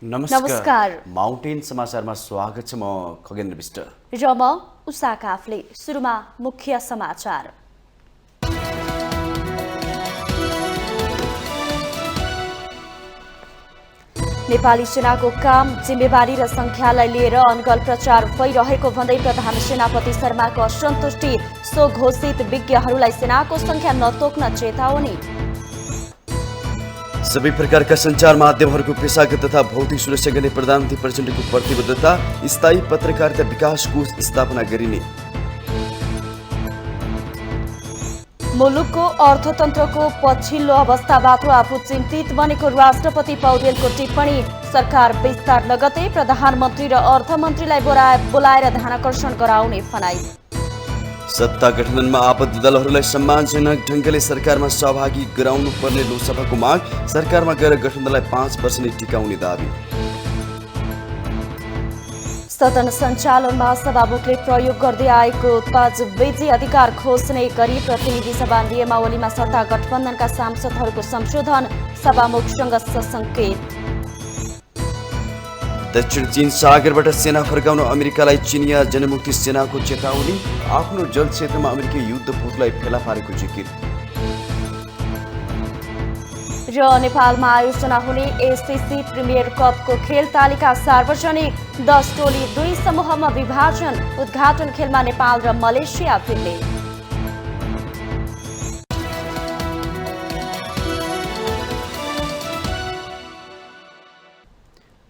नमस्कार। माउन्टेन समाचारमा स्वागत छ। म खगेन्द्र विष्ट र म उषा काफले। सुरुमा मुख्य समाचार। नेपाली सेनाको काम, जिम्मेवारी र संख्यालाई लिएर अनगल प्रचार भइरहेको भन्दै प्रधान सेनापति शर्माको असन्तुष्टि। स्वघोषित विज्ञहरूलाई सेनाको संख्या नतोक्न चेतावनी। सबै प्रकारका सञ्चार माध्यमहरूको पेशागत तथा भौतिक सुरक्षा गर्ने प्रधानमन्त्री प्रचण्डको प्रतिबद्धता। स्थायी पत्रकारिता विकास कोष स्थापना गरिने। मुलुकको अर्थतन्त्रको पछिल्लो अवस्थाबाट आफू चिन्तित बनेको राष्ट्रपति पौडेलको टिप्पणी। सरकार विस्तार लगतै प्रधानमन्त्री र अर्थमन्त्रीलाई बोलाएर ध्यानाकर्षण गराउने भनाई। सत्ता गठबन्धनमा आबद्ध दलहरूलाई सम्मानजनक ढङ्गले सरकारमा सहभागी गराउनु पर्ने लोकसभाको माग। सरकारमा गएर गठबन्धनलाई 5 वर्ष नै टिकाउने दाबी। सदन सञ्चालनमा सभामुखले प्रयोग गर्दै आएको तजविजी अधिकार खोज्ने गरी प्रतिनिधि सभा नियमावलीमा सत्ता गठबन्धनका सांसदहरूको संशोधन। सभामुखसँग सङ्केत। दक्षिण चीन सागरबाट सेना फर्काउन अमेरिकालाई चिनिया जनमुक्ति सेनाको चेतावनी। आफ्नो जल क्षेत्रमा अमेरिकी युद्धपोतलाई फेला पारेको जिकिर। र नेपालमा आयोजना हुने एससीसी प्रिमियर कपको खेल तालिका सार्वजनिक। 10 टोली 2 समूहमा विभाजन। उद्घाटन खेलमा नेपाल र मलेसिया भिड्ने।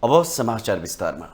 अब समाचार विस्तारमा।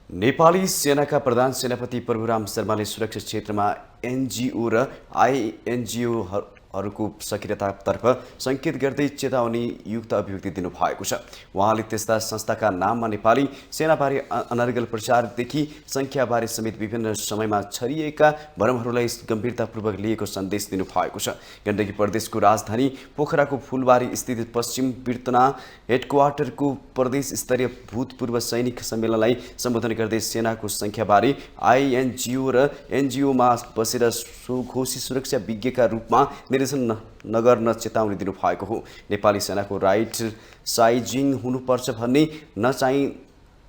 नेपाली सेनाका प्रधान सेनापति प्रभुराम शर्माले सुरक्षा क्षेत्रमा एनजिओ र आइएनजिओहरूको सक्रियतातर्फ सङ्केत गर्दै चेतावनी युक्त अभिव्यक्ति दिनुभएको छ। उहाँले त्यस्ता संस्थाका नाममा नेपाली सेनाबारे अनर्गल प्रचारदेखि सङ्ख्याबारे समेत विभिन्न समयमा छरिएका भ्रमहरूलाई गम्भीरतापूर्वक लिएको सन्देश दिनुभएको छ। गण्डकी प्रदेशको राजधानी पोखराको फुलबारी स्थित पश्चिम बिर्तना हेडक्वार्टरको प्रदेश स्तरीय भूतपूर्व सैनिक सम्मेलनलाई सम्बोधन गर्दै सेनाको सङ्ख्याबारे आइएनजिओ र एनजिओमा बसेर स्वघोषित सुरक्षा विज्ञका रूपमा निर्देशन नगर्न चेतावनी दिनुभएको हो। नेपाली सेनाको राइट साइजिङ हुनुपर्छ भन्ने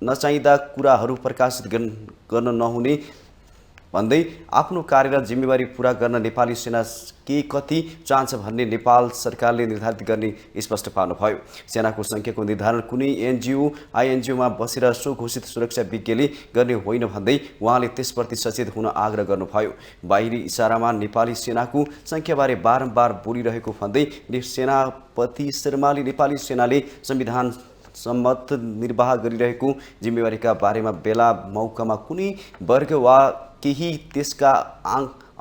नचाहिँदा कुराहरू प्रकाशित गर्न नहुने भन्दै आफ्नो कार्य र जिम्मेवारी पूरा गर्न नेपाली सेना के कति चाहन्छ भन्ने नेपाल सरकारले निर्धारित गर्ने स्पष्ट पार्नुभयो। सेनाको सङ्ख्याको निर्धारण कुनै एनजिओ आइएनजिओमा बसेर स्वघोषित सुरक्षा विज्ञले गर्ने होइन भन्दै उहाँले त्यसप्रति सचेत हुन आग्रह गर्नुभयो। बाहिरी इसारामा नेपाली सेनाको सङ्ख्याबारे बारम्बार बोलिरहेको भन्दै सेनापति शर्माले नेपाली सेनाले संविधान सम्मत निर्वाह गरिरहेको जिम्मेवारीका बारेमा बेला मौकामा कुनै वर्ग वा केही त्यसका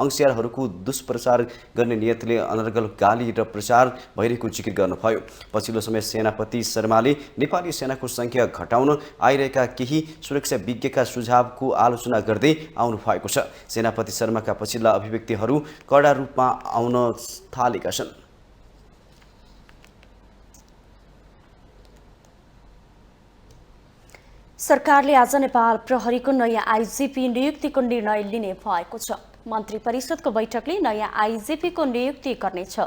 अंशहरूको दुष्प्रचार गर्ने नियतले अनर्गल गाली र प्रचार भइरहेको जिकिर गर्नुभयो। पछिल्लो समय सेनापति शर्माले नेपाली सेनाको सङ्ख्या घटाउन आइरहेका केही सुरक्षा विज्ञका सुझावको आलोचना गर्दै आउनु भएको छ। सेनापति शर्माका पछिल्ला अभिव्यक्तिहरू कडा रूपमा आउन थालेका छन्। सरकारले आज नेपाल प्रहरीको नयाँ आइजिपी नियुक्तिको निर्णय लिने भएको छ। मन्त्री परिषदको बैठकले नयाँ आइजिपीको नियुक्ति गर्नेछ।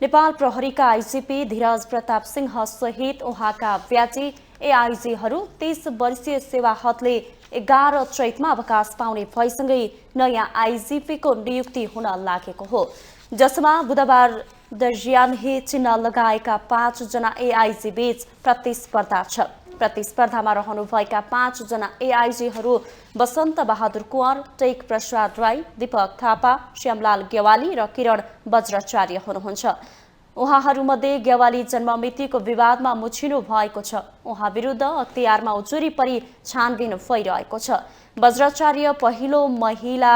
नेपाल प्रहरीका आइजिपी धीरज प्रताप सिंह सहित उहाँका व्याजी एआइजीहरू 30 वर्षीय सेवा हदले 11 चैतमा अवकाश पाउने भएसँगै नयाँ आइजिपीको नियुक्ति हुन लागेको हो, जसमा बुधबार दर्जियानही चिन्ह लगाएका 5 जना एआइजी बीच प्रतिस्पर्धा छ। प्रतिस्पर्धामा रहनुभएका 5 जना एआइजीहरू बसन्त बहादुर कुँवर, टेक प्रसाद राई, दीपक थापा, श्यामलाल गेवाली र किरण वज्राचार्य हुनुहुन्छ। उहाँहरूमध्ये गेवाली जन्ममितिको विवादमा मुछिनु भएको छ। उहाँ विरुद्ध अख्तियारमा उजुरी परि छानबिन भइरहेको छ। वज्राचार्य पहिलो महिला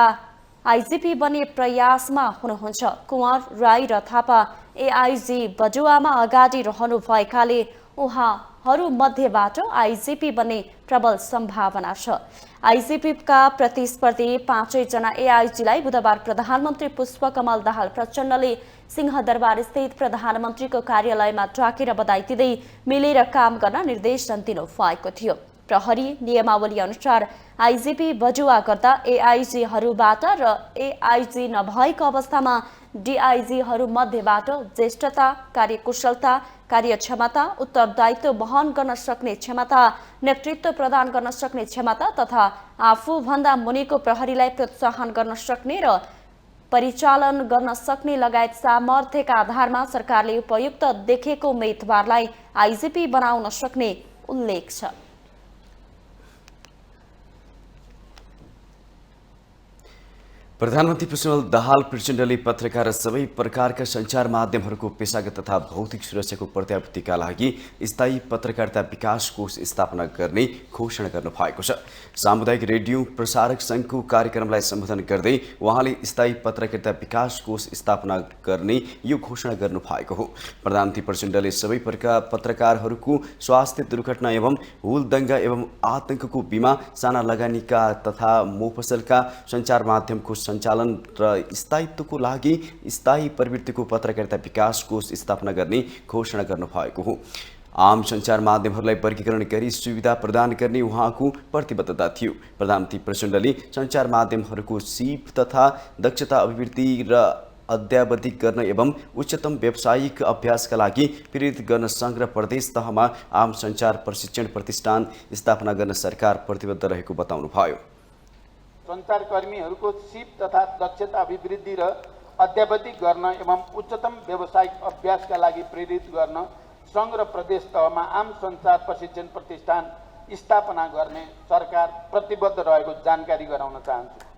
आइजिपी बन्ने प्रयासमा हुनुहुन्छ। कुँवर, राई र थापा एआइजी बजुवामा अगाडि रहनु भएकाले उहाँहरू मध्येबाट आइजिपी बन्ने प्रबल सम्भावना छ। आइजिपीका प्रतिस्पर्धी 5 जना एआइजीलाई बुधबार प्रधानमन्त्री पुष्पकमल दाहाल प्रचण्डले सिंहदरबार स्थित प्रधानमन्त्रीको कार्यालयमा डाकेर बधाई दिँदै मिलेर काम गर्न निर्देशन दिनुभएको थियो। प्रहरी नियमावली अनुसार आइजिपी बजुवा गर्दा एआइजीहरूबाट र एआइजी नभएका अवस्थामा डिआइजीहरू मध्येबाट ज्येष्ठता, कार्यकुशलता, कार्यक्षमता, उत्तरदायित्व वहन गर्न सक्ने क्षमता, नेतृत्व प्रदान गर्न सक्ने क्षमता तथा आफूभन्दा मुनिको प्रहरीलाई प्रोत्साहन गर्न सक्ने र परिचालन गर्न सक्ने लगायत सामर्थ्यका आधारमा सरकारले उपयुक्त देखेको उम्मेदवारलाई आइजिपी बनाउन सक्ने उल्लेख छ। प्रधानमन्त्री पुष्पकमल दाहाल प्रचण्डले पत्रकार र सबै प्रकारका सञ्चार माध्यमहरूको पेशागत तथा भौतिक सुरक्षाको प्रत्याभूतिका लागि स्थायी पत्रकारिता विकास कोष स्थापना गर्ने घोषणा गर्नुभएको छ। सामुदायिक रेडियो प्रसारक सङ्घको कार्यक्रमलाई सम्बोधन गर्दै उहाँले स्थायी पत्रकारिता विकास कोष स्थापना गर्ने यो घोषणा गर्नुभएको हो। प्रधानमन्त्री प्रचण्डले सबै पत्रकारहरूको स्वास्थ्य, दुर्घटना एवं हुलदङ्गा एवं आतंकको बिमा, साना लगानीका तथा मोफसलका सञ्चार माध्यमको सञ्चालन र स्थायित्वको लागि स्थायी प्रवृत्तिको पत्रकारिता विकास कोष स्थापना गर्ने घोषणा गर्नुभएको हो। आम सञ्चार माध्यमहरूलाई वर्गीकरण गरी सुविधा प्रदान गर्ने उहाँको प्रतिबद्धता थियो। प्रधानमन्त्री प्रचण्डले सञ्चार माध्यमहरूको सिप तथा दक्षता अभिवृद्धि र अद्यावधिक गर्न एवं उच्चतम व्यावसायिक अभ्यासका लागि प्रेरित गर्न सङ्घ र प्रदेश तहमा आम सञ्चार प्रशिक्षण प्रतिष्ठान स्थापना गर्न सरकार प्रतिबद्ध रहेको बताउनुभयो। सञ्चारकर्मीहरूको सिप तथा दक्षता अभिवृद्धि र अद्यावधिक गर्न एवं उच्चतम व्यावसायिक अभ्यासका लागि प्रेरित गर्न सङ्घ र प्रदेश तहमा आम सञ्चार प्रशिक्षण प्रतिष्ठान स्थापना गर्ने सरकार प्रतिबद्ध रहेको जानकारी गराउन चाहन्छु।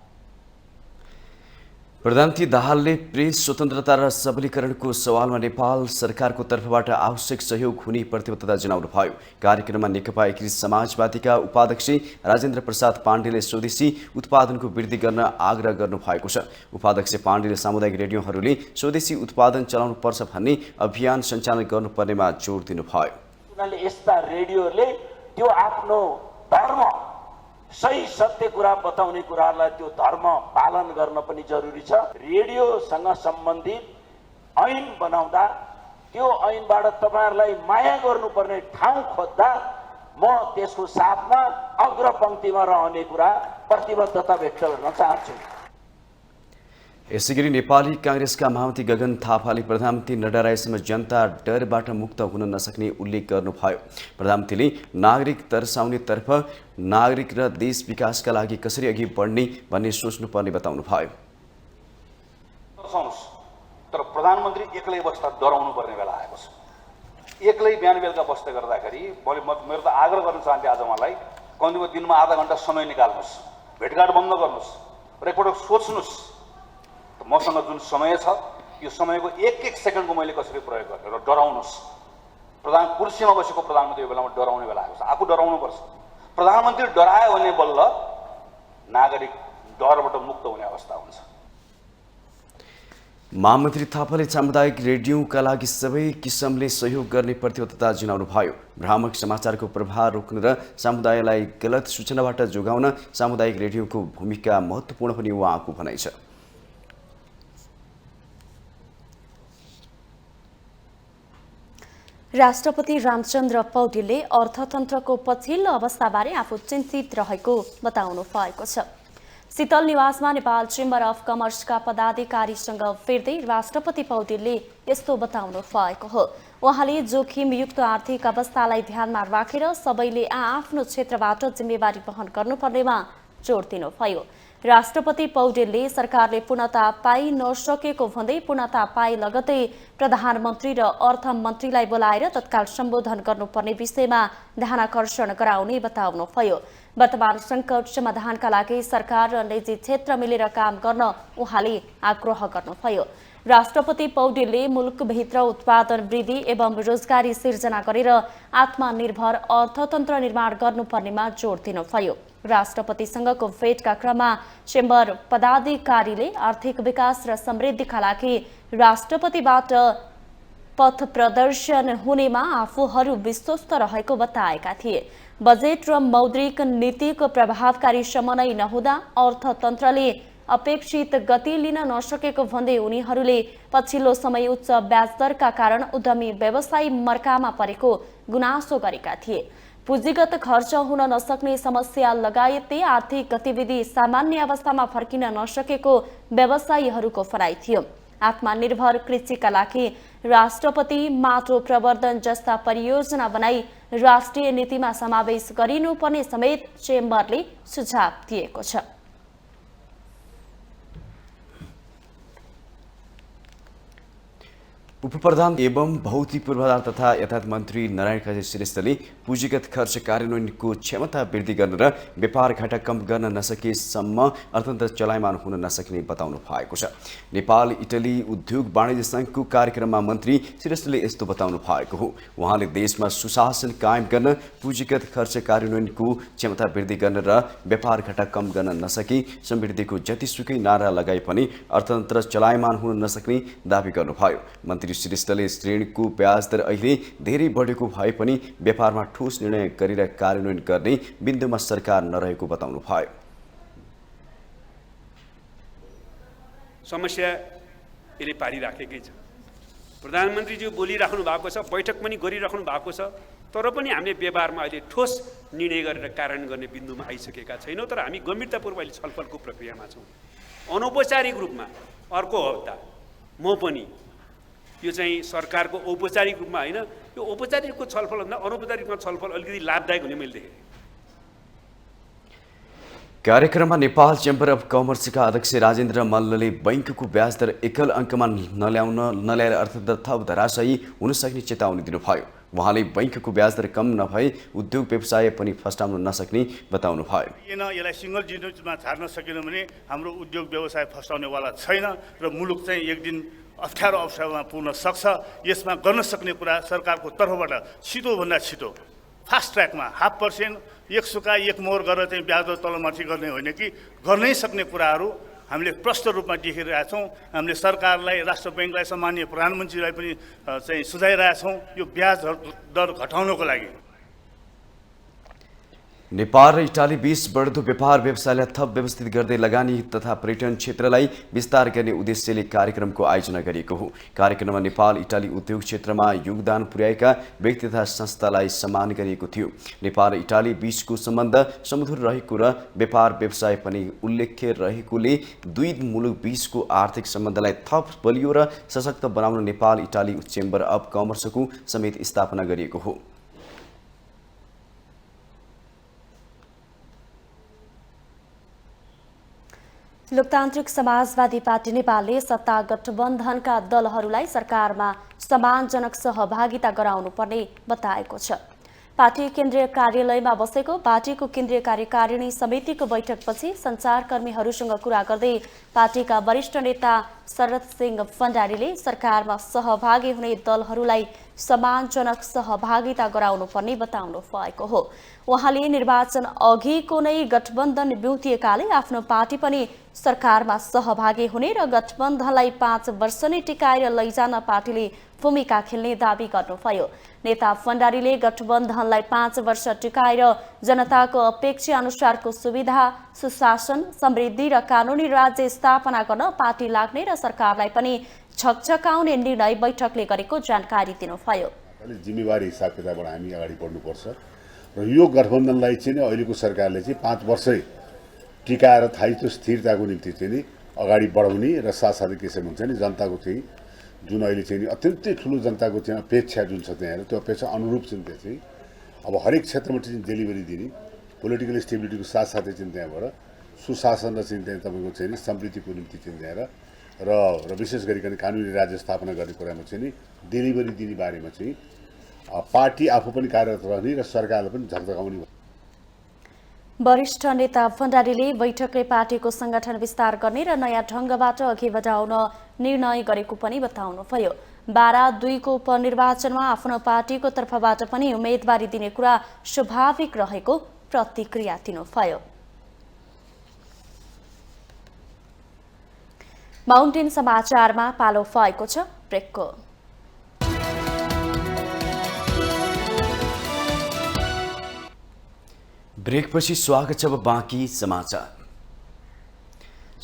प्रधानमन्त्री दाहालले प्रेस स्वतन्त्रता र सबलीकरणको सवालमा नेपाल सरकारको तर्फबाट आवश्यक सहयोग हुने प्रतिबद्धता जनाउनुभयो। कार्यक्रममा नेकपा एकीकृत समाजवादीका उपाध्यक्ष राजेन्द्र प्रसाद पाण्डेले स्वदेशी उत्पादनको वृद्धि गर्न आग्रह गर्नुभएको छ। उपाध्यक्ष पाण्डेले सामुदायिक रेडियोहरूले स्वदेशी उत्पादन चलाउनुपर्छ भन्ने अभियान सञ्चालन गर्नुपर्नेमा जोड दिनुभयो। उनीहरूले यस्ता रेडियोले त्यो आफ्नो धर्म, सही सत्य कुरा बताउने कुराहरूलाई त्यो धर्म पालन गर्न पनि जरुरी छ। रेडियोसँग सम्बन्धित ऐन बनाउँदा त्यो ऐनबाट तपाईँहरूलाई माया गर्नुपर्ने ठाउँ खोज्दा म त्यसको साथमा अग्रपङ्क्तिमा रहने कुरा प्रतिबद्धता व्यक्त गर्न चाहन्छु। यसैगरी नेपाली काङ्ग्रेसका महामन्त्री गगन थापाले प्रधानमन्त्री नडराएसम्म जनता डरबाट मुक्त हुन नसक्ने उल्लेख गर्नुभयो। प्रधानमन्त्रीले नागरिक तर्साउनेतर्फ नागरिक र देश विकासका लागि कसरी अघि बढ्ने भन्ने सोच्नुपर्ने बताउनुभयो। तर प्रधानमन्त्री एक्लै बस्दा डराउनु पर्ने बेला आएको छ। एक्लै बिहान बेलुका बस्दै गर्दाखेरि मेरो त आग्रह गर्न चाहन्थे आज मलाई कम्तीमा दिनमा आधा घन्टा समय निकाल्नुहोस्, भेटघाट बन्द गर्नुहोस् र एकपटक सोच्नुहोस् मसँग जुन समय छ यो समयको एक एक सेकेन्डको मैले कसरी प्रयोग गरेँ र डराउनुहोस्। कुर्सीमा बसेको प्रधानमन्त्री यो बेलामा डराउने बेला आएको छ। आफू डराउनुपर्छ। प्रधानमन्त्री डरायो भने बल्ल नागरिक डरबाट मुक्त हुने अवस्था हुन्छ। महामन्त्री थापाले सामुदायिक रेडियोका लागि सबै किसिमले सहयोग गर्ने प्रतिबद्धता जनाउनुभयो। भ्रामक समाचारको प्रभाव रोक्न र समुदायलाई गलत सूचनाबाट जोगाउन सामुदायिक रेडियोको भूमिका महत्त्वपूर्ण हुने उहाँको भनाइ छ। राष्ट्रपति रामचन्द्र पौडेलले अर्थतन्त्रको पछिल्लो अवस्थाबारे आफू चिन्तित रहेको बताउनु भएको छ। शीतल निवासमा नेपाल चेम्बर अफ कमर्सका पदाधिकारीसँग भेट्दै राष्ट्रपति पौडेलले यस्तो बताउनु भएको हो। उहाँले जोखिमयुक्त आर्थिक अवस्थालाई ध्यानमा राखेर सबैले आफ्नो क्षेत्रबाट जिम्मेवारी वहन गर्नुपर्नेमा जोड दिनुभयो। राष्ट्रपति पौडेलले सरकारले पूर्णता पाइ नसकेको भन्दै पूर्णता पाए लगतै प्रधानमन्त्री र अर्थमन्त्रीलाई बोलाएर तत्काल सम्बोधन गर्नुपर्ने विषयमा ध्यानाकर्षण गराउने बताउनुभयो। वर्तमान सङ्कट समाधानका लागि सरकार र निजी क्षेत्र मिलेर काम गर्न उहाँले आग्रह गर्नुभयो। राष्ट्रपति पौडेलले मुलुकभित्र उत्पादन वृद्धि एवं रोजगारी सिर्जना गरेर आत्मनिर्भर अर्थतन्त्र निर्माण गर्नुपर्नेमा जोड दिनुभयो। राष्ट्रपतिसँगको भेटका क्रममा चेम्बर पदाधिकारीले आर्थिक विकास र समृद्धिका लागि राष्ट्रपतिबाट पथ प्रदर्शन हुनेमा आफूहरू विश्वस्त रहेको बताएका थिए। बजेट र मौद्रिक नीतिको प्रभावकारी समन्वय नहुँदा अर्थतन्त्रले अपेक्षित गति लिन नसकेको भन्दै उनीहरूले पछिल्लो समय उच्च ब्याज दरका कारण उद्यमी व्यवसायी मर्कामा परेको गुनासो गरेका थिए। पुँजीगत खर्च हुन नसक्ने समस्या लगायतै आर्थिक गतिविधि सामान्य अवस्थामा फर्किन नसकेको व्यवसायीहरूको भनाइ थियो। आत्मनिर्भर कृषिका लागि राष्ट्रपति माटो प्रवर्धन जस्ता परियोजना बनाई राष्ट्रिय नीतिमा समावेश गरिनुपर्ने समेत चेम्बरले सुझाव दिएको छ। उपप्रधान एवं भौतिक पूर्वाधार तथा यातायात मन्त्री नारायण काजी श्रेष्ठले पुँजीगत खर्च कार्यान्वयनको क्षमता वृद्धि गर्न र व्यापार घाटा कम गर्न नसकेसम्म अर्थतन्त्र चलायमान हुन नसक्ने बताउनु भएको छ। नेपाल इटली उद्योग वाणिज्य सङ्घको कार्यक्रममा मन्त्री श्रेष्ठले यस्तो बताउनु भएको हो। उहाँले देशमा सुशासन कायम गर्न, पुँजीगत खर्च कार्यान्वयनको क्षमता वृद्धि गर्न र व्यापार घाटा कम गर्न नसकी समृद्धिको जतिसुकै नारा लगाए पनि अर्थतन्त्र चलायमान हुन नसक्ने दावी गर्नुभयो। मन्त्री श्रेष्ठले ऋणको ब्याज दर अहिले धेरै बढेको भए पनि व्यापारमा ठोस निर्णय गरेर कार्यान्वयन गर्ने बिन्दुमा सरकार नरहेको बताउनु भयो। समस्या यसले पारिराखेकै छ। प्रधानमन्त्रीज्यू बोलिराख्नु भएको छ, बैठक पनि गरिराख्नु भएको छ, तर पनि हामीले व्यवहारमा अहिले ठोस निर्णय गरेर कार्यान्वयन गर्ने बिन्दुमा आइसकेका छैनौँ। तर हामी गम्भीरतापूर्वक अहिले छलफलको प्रक्रियामा छौँ। अनौपचारिक रूपमा अर्को हप्ता म पनि यो चाहिँ सरकारको औपचारिक रूपमा होइन, यो औपचारिकको छलफलभन्दा अनौपचारिकमा छलफल अलिकति लाभदायक हुने मैले देखेँ। कार्यक्रममा नेपाल चेम्बर अफ कमर्सका अध्यक्ष राजेन्द्र मल्लले बैंकको ब्याज दर एकल अङ्कमा नल्याएर अर्थतन्त्र थप धराशायी हुन सक्ने चेतावनी दिनुभयो। उहाँले बैंकको ब्याज दर कम नभए उद्योग व्यवसाय पनि फस्टाउन नसक्ने बताउनु भयो। यसलाई सिंगल युनिटमा छाड्न सकेन भने हाम्रो उद्योग व्यवसाय फस्टाउनेवाला छैन र मुलुक चाहिँ एक दिन अप्ठ्यारो अवस्थामा पुग्न सक्छ। यसमा गर्न सक्ने कुरा सरकारको तर्फबाट छिटोभन्दा छिटो फास्ट ट्र्याकमा 0.5%, 1 सुका 1 मोहर गरेर चाहिँ ब्याज दर तलमाथि गर्ने होइन कि गर्नै सक्ने कुराहरू हामीले प्रष्ट रूपमा देखिरहेका छौँ। हामीले सरकारलाई, राष्ट्र ब्याङ्कलाई, सम्माननीय प्रधानमन्त्रीलाई पनि चाहिँ सुझाइरहेका छौँ यो ब्याज दर घटाउनको लागि। नेपाल र इटाली बीच बढ्दो व्यापार व्यवसायलाई थप व्यवस्थित गर्दै लगानी तथा पर्यटन क्षेत्रलाई विस्तार गर्ने उद्देश्यले कार्यक्रमको आयोजना गरिएको हो। कार्यक्रममा नेपाल इटाली उद्योग क्षेत्रमा योगदान पुर्याएका व्यक्ति तथा संस्थालाई सम्मान गरिएको थियो। नेपाल र इटाली बीचको सम्बन्ध सुमधुर रहेको र व्यापार व्यवसाय पनि उल्लेख्य रहेकोले दुई मुलुक बीचको आर्थिक सम्बन्धलाई थप बलियो र सशक्त बनाउन नेपाल इटाली चेम्बर अफ कमर्सको समेत स्थापना गरिएको हो। लोकतान्त्रिक समाजवादी पार्टी नेपालले सत्ता गठबन्धनका दलहरूलाई सरकारमा सम्मानजनक सहभागिता गराउनुपर्ने बताएको छ। पार्टी केन्द्रीय कार्यालयमा बसेको पार्टीको केन्द्रीय कार्यकारिणी समितिको बैठकपछि सञ्चारकर्मीहरूसँग कुरा गर्दै पार्टीका वरिष्ठ नेता शरद सिंह भण्डारीले सरकारमा सहभागी हुने दलहरूलाई सम्मानजनक सहभागिता गराउनुपर्ने बताउनु भएको हो। उहाँले निर्वाचन अघिको नै गठबन्धन बिउतिएकाले आफ्नो पार्टी पनि सरकारमा सहभागी हुने र गठबन्धनलाई 5 वर्ष नै टिकाएर लैजान पार्टीले भूमिका खेल्ने दावी गर्नुभयो। नेता भण्डारीले गठबन्धनलाई 5 वर्ष टिकाएर जनताको अपेक्षा अनुसारको सुविधा, सुशासन, समृद्धि र कानुनी राज्य स्थापना गर्न पार्टी लाग्ने र सरकारलाई पनि छकछकाउने निर्णय बैठकले गरेको जानकारी दिनुभयो। जिम्मेवारी हिसाब किताबबाट हामी अगाडि बढ्नुपर्छ र यो गठबन्धनलाई चाहिँ अहिलेको सरकारले चाहिँ 5 वर्षै टिकाएर स्थायित्व स्थिरताको निम्ति चाहिँ अगाडि बढाउने र साथसाथै के भन्छ नि जनताको चाहिँ जुन अहिले चाहिँ अत्यन्तै ठुलो जनताको चाहिँ अपेक्षा जुन छ त्यहाँ त्यो अपेक्षा अनुरूप चाहिँ चाहिँ अब हरेक क्षेत्रमा चाहिँ डेलिभरी दिने, पोलिटिकल स्टेबिलिटीको साथसाथै चाहिँ त्यहाँबाट सुशासन र चाहिँ त्यहाँ तपाईँको चाहिँ समृद्धिको निम्ति चाहिँ त्यहाँ र विशेष गरिकन कानुनी राज्य स्थापना गर्ने कुरामा चाहिँ डेलिभरी दिने बारेमा चाहिँ पार्टी आफू पनि कार्यरत रहने र सरकारलाई पनि झकझकाउने। वरिष्ठ नेता भण्डारीले बैठकले पार्टीको संगठन विस्तार गर्ने र नयाँ ढंगबाट अघि बढाउन निर्णय गरेको पनि बताउनुभयो। 12/2 को उपनिर्वाचनमा आफ्नो पार्टीको तर्फबाट पनि उम्मेदवारी दिने कुरा स्वाभाविक रहेको प्रतिक्रिया दिनुभयो। माउन्टेन समाचारमा पालो भएको छ ब्रेकको। ब्रेकपछि स्वागत छ अब बाँकी समाचार।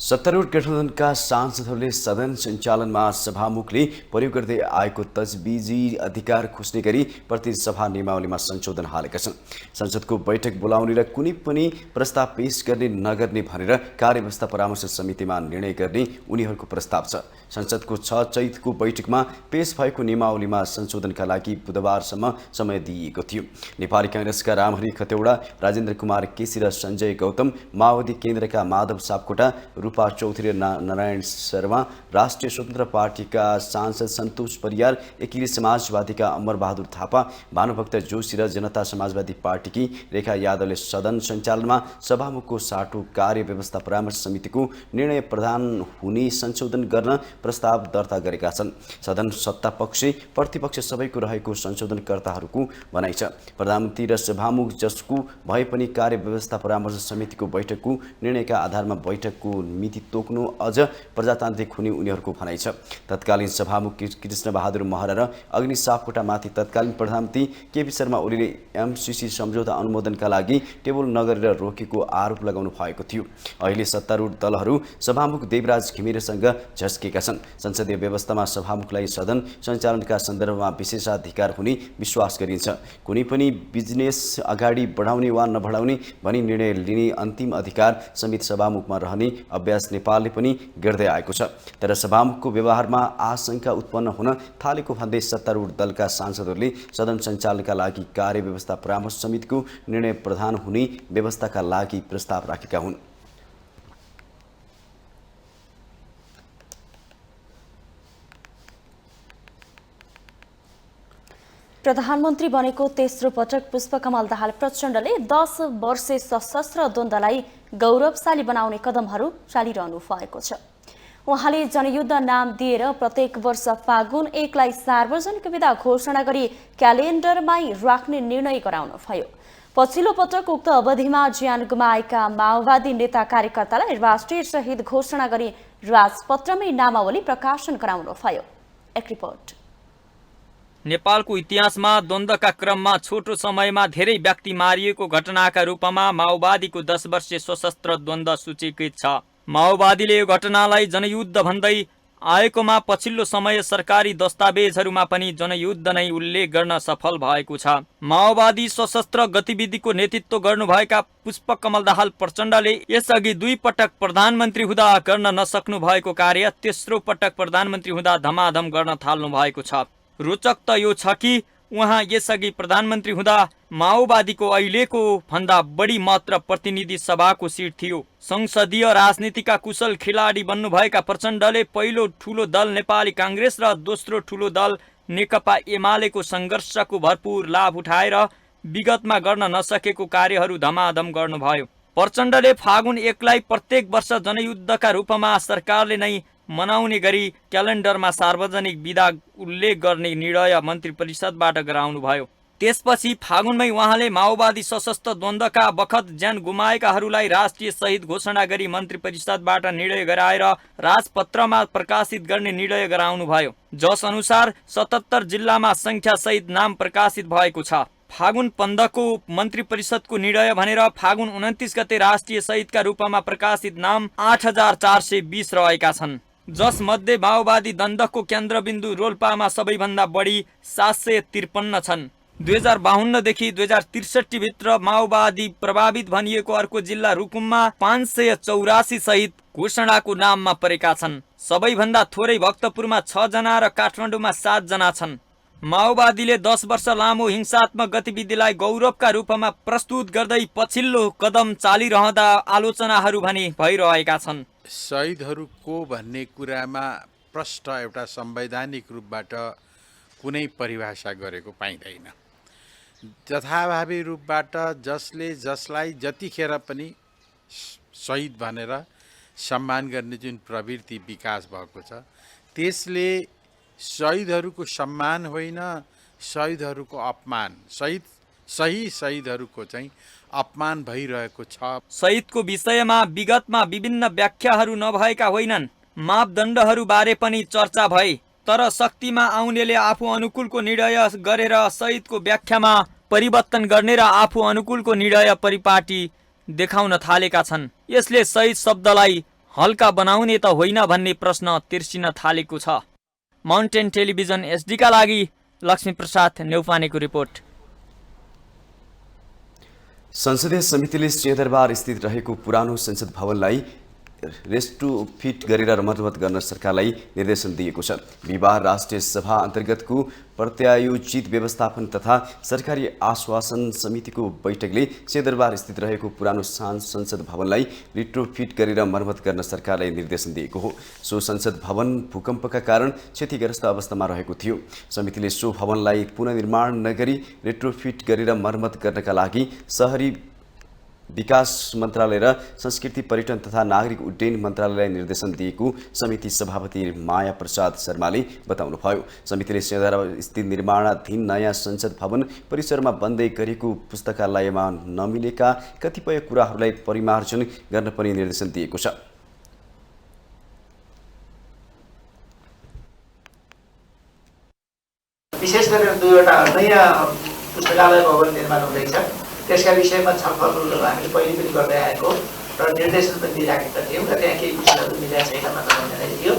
सत्तारूढ गठबन्धनका सांसदहरूले सदन सञ्चालनमा सभामुखले प्रयोग गर्दै आएको तजबिजी अधिकार खोज्ने गरी प्रतिसभा नियमावलीमा संशोधन हालेका छन्। संसदको बैठक बोलाउने र कुनै पनि प्रस्ताव पेश गर्ने नगर्ने भनेर कार्यव्यवस्था परामर्श समितिमा निर्णय गर्ने उनीहरूको प्रस्ताव छ। संसदको 6 चैतको बैठकमा पेश भएको नियमावलीमा संशोधनका लागि बुधबारसम्म समय दिइएको थियो। नेपाली कांग्रेसका रामहरि खतेौडा, राजेन्द्र कुमार केसी र सञ्जय गौतम, माओवादी केन्द्रका माधव सापकोटा, रूपा चौधरी र नारायण शर्मा, राष्ट्रिय स्वतन्त्र पार्टीका सांसद सन्तोष परियार, एकीकृत समाजवादीका अमरबहादुर थापा, भानुभक्त जोशी र जनता समाजवादी पार्टीकी रेखा यादवले सदन सञ्चालनमा सभामुखको साटो कार्यव्यवस्था परामर्श समितिको निर्णय प्रदान हुने संशोधन गर्न प्रस्ताव दर्ता गरेका छन्। सदन सत्तापक्ष प्रतिपक्ष सबैको रहेको संशोधनकर्ताहरूको भनाइ छ। प्रधानमन्त्री र सभामुख जसको भए पनि कार्यव्यवस्था परामर्श समितिको बैठकको निर्णयका आधारमा बैठकको मिति तोक्नु अझ प्रजातान्त्रिक हुने उनीहरूको भनाइ छ। तत्कालीन सभामुख कृष्णबहादुर महरा र अग्नि सापकोटामाथि तत्कालीन प्रधानमन्त्री केपी शर्मा ओलीले एमसीसी सम्झौता अनुमोदनका लागि टेबल नगरेर रोकेको आरोप लगाउनु भएको थियो। अहिले सत्तारूढ दलहरू सभामुख देवराज घिमिरेसँग झस्केका छन्। संसदीय व्यवस्थामा सभामुखलाई सदन सञ्चालनका सन्दर्भमा विशेषाधिकार हुने विश्वास गरिन्छ। कुनै पनि बिजनेस अगाडि बढाउने वा नबढाउने भनी निर्णय लिने अन्तिम अधिकार समेत सभामुखमा रहने अभ्यास नेपालले पनि गर्दै आएको छ। तर सभामुखको व्यवहारमा आशंका उत्पन्न हुन थालेको भन्दै सत्तारूढ दलका सांसदहरूले सदन सञ्चालनका लागि कार्यव्यवस्था परामर्श समितिको निर्णय प्रदान हुने व्यवस्थाका लागि प्रस्ताव राखेका हुन्। प्रधानमन्त्री बनेको तेस्रो पटक पुष्पकमल दाहाल प्रचण्डले 10 वर्षे सशस्त्र द्वन्द्वलाई गौरवशाली बनाउने कदमहरू चालिरहनु भएको छ। उहाँले जनयुद्ध नाम दिएर प्रत्येक वर्ष फागुन 1 लाई सार्वजनिक विदा घोषणा गरी क्यालेन्डरमै राख्ने निर्णय गराउनुभयो। पछिल्लो पटक उक्त अवधिमा ज्यान गुमाएका माओवादी नेता कार्यकर्तालाई राष्ट्रिय शहीद घोषणा गरी राजपत्रमै नामावली प्रकाशन गराउनुभयो। एक रिपोर्ट। नेपालको इतिहासमा द्वन्द्वका क्रममा छोटो समयमा धेरै व्यक्ति मारिएको घटनाका रूपमा माओवादीको 10 वर्षे सशस्त्र द्वन्द्व सूचीकृत छ। माओवादीले यो घटनालाई जनयुद्ध भन्दै आएकोमा पछिल्लो समय सरकारी दस्तावेजहरूमा पनि जनयुद्ध नै उल्लेख गर्न सफल भएको छ। माओवादी सशस्त्र गतिविधिको नेतृत्व गर्नुभएका पुष्पकमल दाहाल प्रचण्डले यसअघि 2 पटक प्रधानमन्त्री हुँदा गर्न नसक्नु भएको कार्य तेस्रो पटक प्रधानमन्त्री हुँदा धमाधम गर्न थाल्नु भएको छ। रोचक त यो छ कि उहाँ यसअघि प्रधानमन्त्री हुँदा माओवादीको अहिलेको भन्दा बढी मात्र प्रतिनिधि सभाको सिट थियो। संसदीय राजनीतिका कुशल खेलाडी बन्नुभएका प्रचण्डले पहिलो ठूलो दल नेपाली कांग्रेस र दोस्रो ठूलो दल नेकपा एमालेको सङ्घर्षको भरपूर लाभ उठाएर विगतमा गर्न नसकेको कार्यहरू धमाधम गर्नुभयो। प्रचण्डले फागुन 1 लाई प्रत्येक वर्ष जनयुद्धका रूपमा सरकारले नै मनाउने गरी क्यालेन्डरमा सार्वजनिक विदा उल्लेख गर्ने निर्णय मन्त्री परिषदबाट गराउनुभयो। त्यसपछि फागुनमै उहाँले माओवादी सशस्त्र द्वन्द्वका बखत ज्यान गुमाएकाहरूलाई राष्ट्रिय शहीद घोषणा गरी मन्त्री परिषदबाट निर्णय गराएर राजपत्रमा प्रकाशित गर्ने निर्णय गराउनुभयो। जस अनुसार 77 जिल्लामा संख्या सहित नाम प्रकाशित भएको छ। फागुन 15 को मन्त्री परिषदको निर्णय भनेर फागुन 29 गते राष्ट्रिय शहीदका रूपमा प्रकाशित नाम 8420 रहेका छन्। जस मध्ये माओवादी द्वन्द्वको केन्द्रबिन्दु रोल्पामा सबैभन्दा बढी 753 छन्। 2052 देखि 2063 भित्र माओवादी प्रभावित भनिएको अर्को जिल्ला रुकुममा 584 शहीद घोषणाको नाममा परेका छन्। सबैभन्दा थोरै भक्तपुरमा 6 जना र काठमाडौँमा 7 जना छन्। माओवादीले 10 वर्ष लामो हिंसात्मक गतिविधिलाई गौरवका रूपमा प्रस्तुत गर्दै पछिल्लो कदम चालिरहँदा आलोचनाहरू भने भइरहेका छन्। शहीदहरूको भन्ने कुरामा प्रष्ट एउटा संवैधानिक रूपबाट कुनै परिभाषा गरेको पाइँदैन। जथाभावी रूपबाट जसले जसलाई जतिखेर पनि शहीद भनेर सम्मान गर्ने जुन प्रवृत्ति विकास भएको छ त्यसले शहीदहरूको सम्मान होइन, शहीदहरूको अपमान, सही शहीदहरूको चाहिँ अपमान भइरहेको छ। शहीदको विषयमा विगतमा विभिन्न व्याख्याहरू नभएका होइनन्। मापदण्डहरू बारे पनि चर्चा भए, तर शक्तिमा आउनेले आफू अनुकूलको निर्णय गरेर शहीदको व्याख्यामा परिवर्तन गर्ने र आफू अनुकूलको निर्णय परिपाटी देखाउन थालेका छन्। यसले शहीद शब्दलाई हल्का बनाउने त होइन भन्ने प्रश्न तिर्सिन थालेको छ। माउन्टेन टेलिभिजन एसडीका लागि लक्ष्मीप्रसाद नेउपानेको रिपोर्ट। संसदीय समितिले सिंहदरबार स्थित रहेको पुरानो संसद भवनलाई रेट्रोफिट गरेर मर्मत गर्न सरकारलाई निर्देशन दिएको छ। विवाह राष्ट्रिय सभा अन्तर्गतको प्रत्यायोजित व्यवस्थापन तथा सरकारी आश्वासन समितिको बैठकले सिंहदरबार स्थित रहेको पुरानो संसद भवनलाई रेट्रोफिट गरेर मर्मत गर्न सरकारलाई निर्देशन दिएको हो। सो संसद भवन भूकम्पका कारण क्षतिग्रस्त अवस्थामा रहेको थियो। समितिले सो भवनलाई पुनर्निर्माण नगरी रेट्रोफिट गरेर मर्मत गर्नका लागि शहरी विकास मन्त्रालय र संस्कृति पर्यटन तथा नागरिक उड्डयन मन्त्रालयलाई निर्देशन दिएको समिति सभापति माया प्रसाद शर्माले बताउनुभयो। समितिले सिंहदरबार स्थित निर्माणाधीन नयाँ संसद भवन परिसरमा बन्दै गरेको पुस्तकालयमा नमिलेका कतिपय कुराहरूलाई परिमार्जन गर्न पनि निर्देशन दिएको छ। विशेष गरेर 2वटा नयाँ पुस्तकालय भवन निर्माण हुँदैछ। त्यसका विषयमा छलफल हामीले पहिले पनि गर्दै आएको र निर्देशन पनि दिइराखेका थियौँ र त्यहाँ केही विषयहरू मिलेका छैन मात्र भन्ने थियो।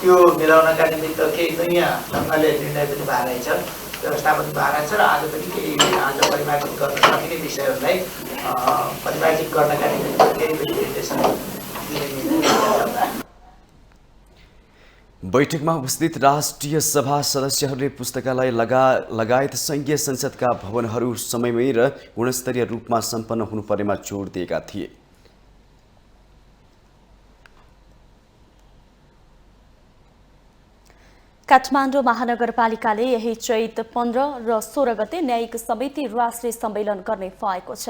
त्यो मिलाउनका निमित्त केही नयाँ ढङ्गले निर्णय पनि भएर रहेछ, व्यवस्थापन भएर छ र आज पनि केही आज परिमार्जित गर्न सकिने विषयहरूलाई परिमार्जित गर्नका निमित्त केही पनि निर्देशन दिइरहेको। बैठकमा उपस्थित राष्ट्रिय सभा सदस्यहरूले पुस्तकालय लगायत संघीय संसदका भवनहरू समयमै र गुणस्तरीय रूपमा सम्पन्न हुनुपर्नेमा जोड दिएका थिए। काठमाडौँ महानगरपालिकाले यही चैत 15 र 16 गते न्यायिक समिति राष्ट्रिय सम्मेलन गर्ने भएको छ।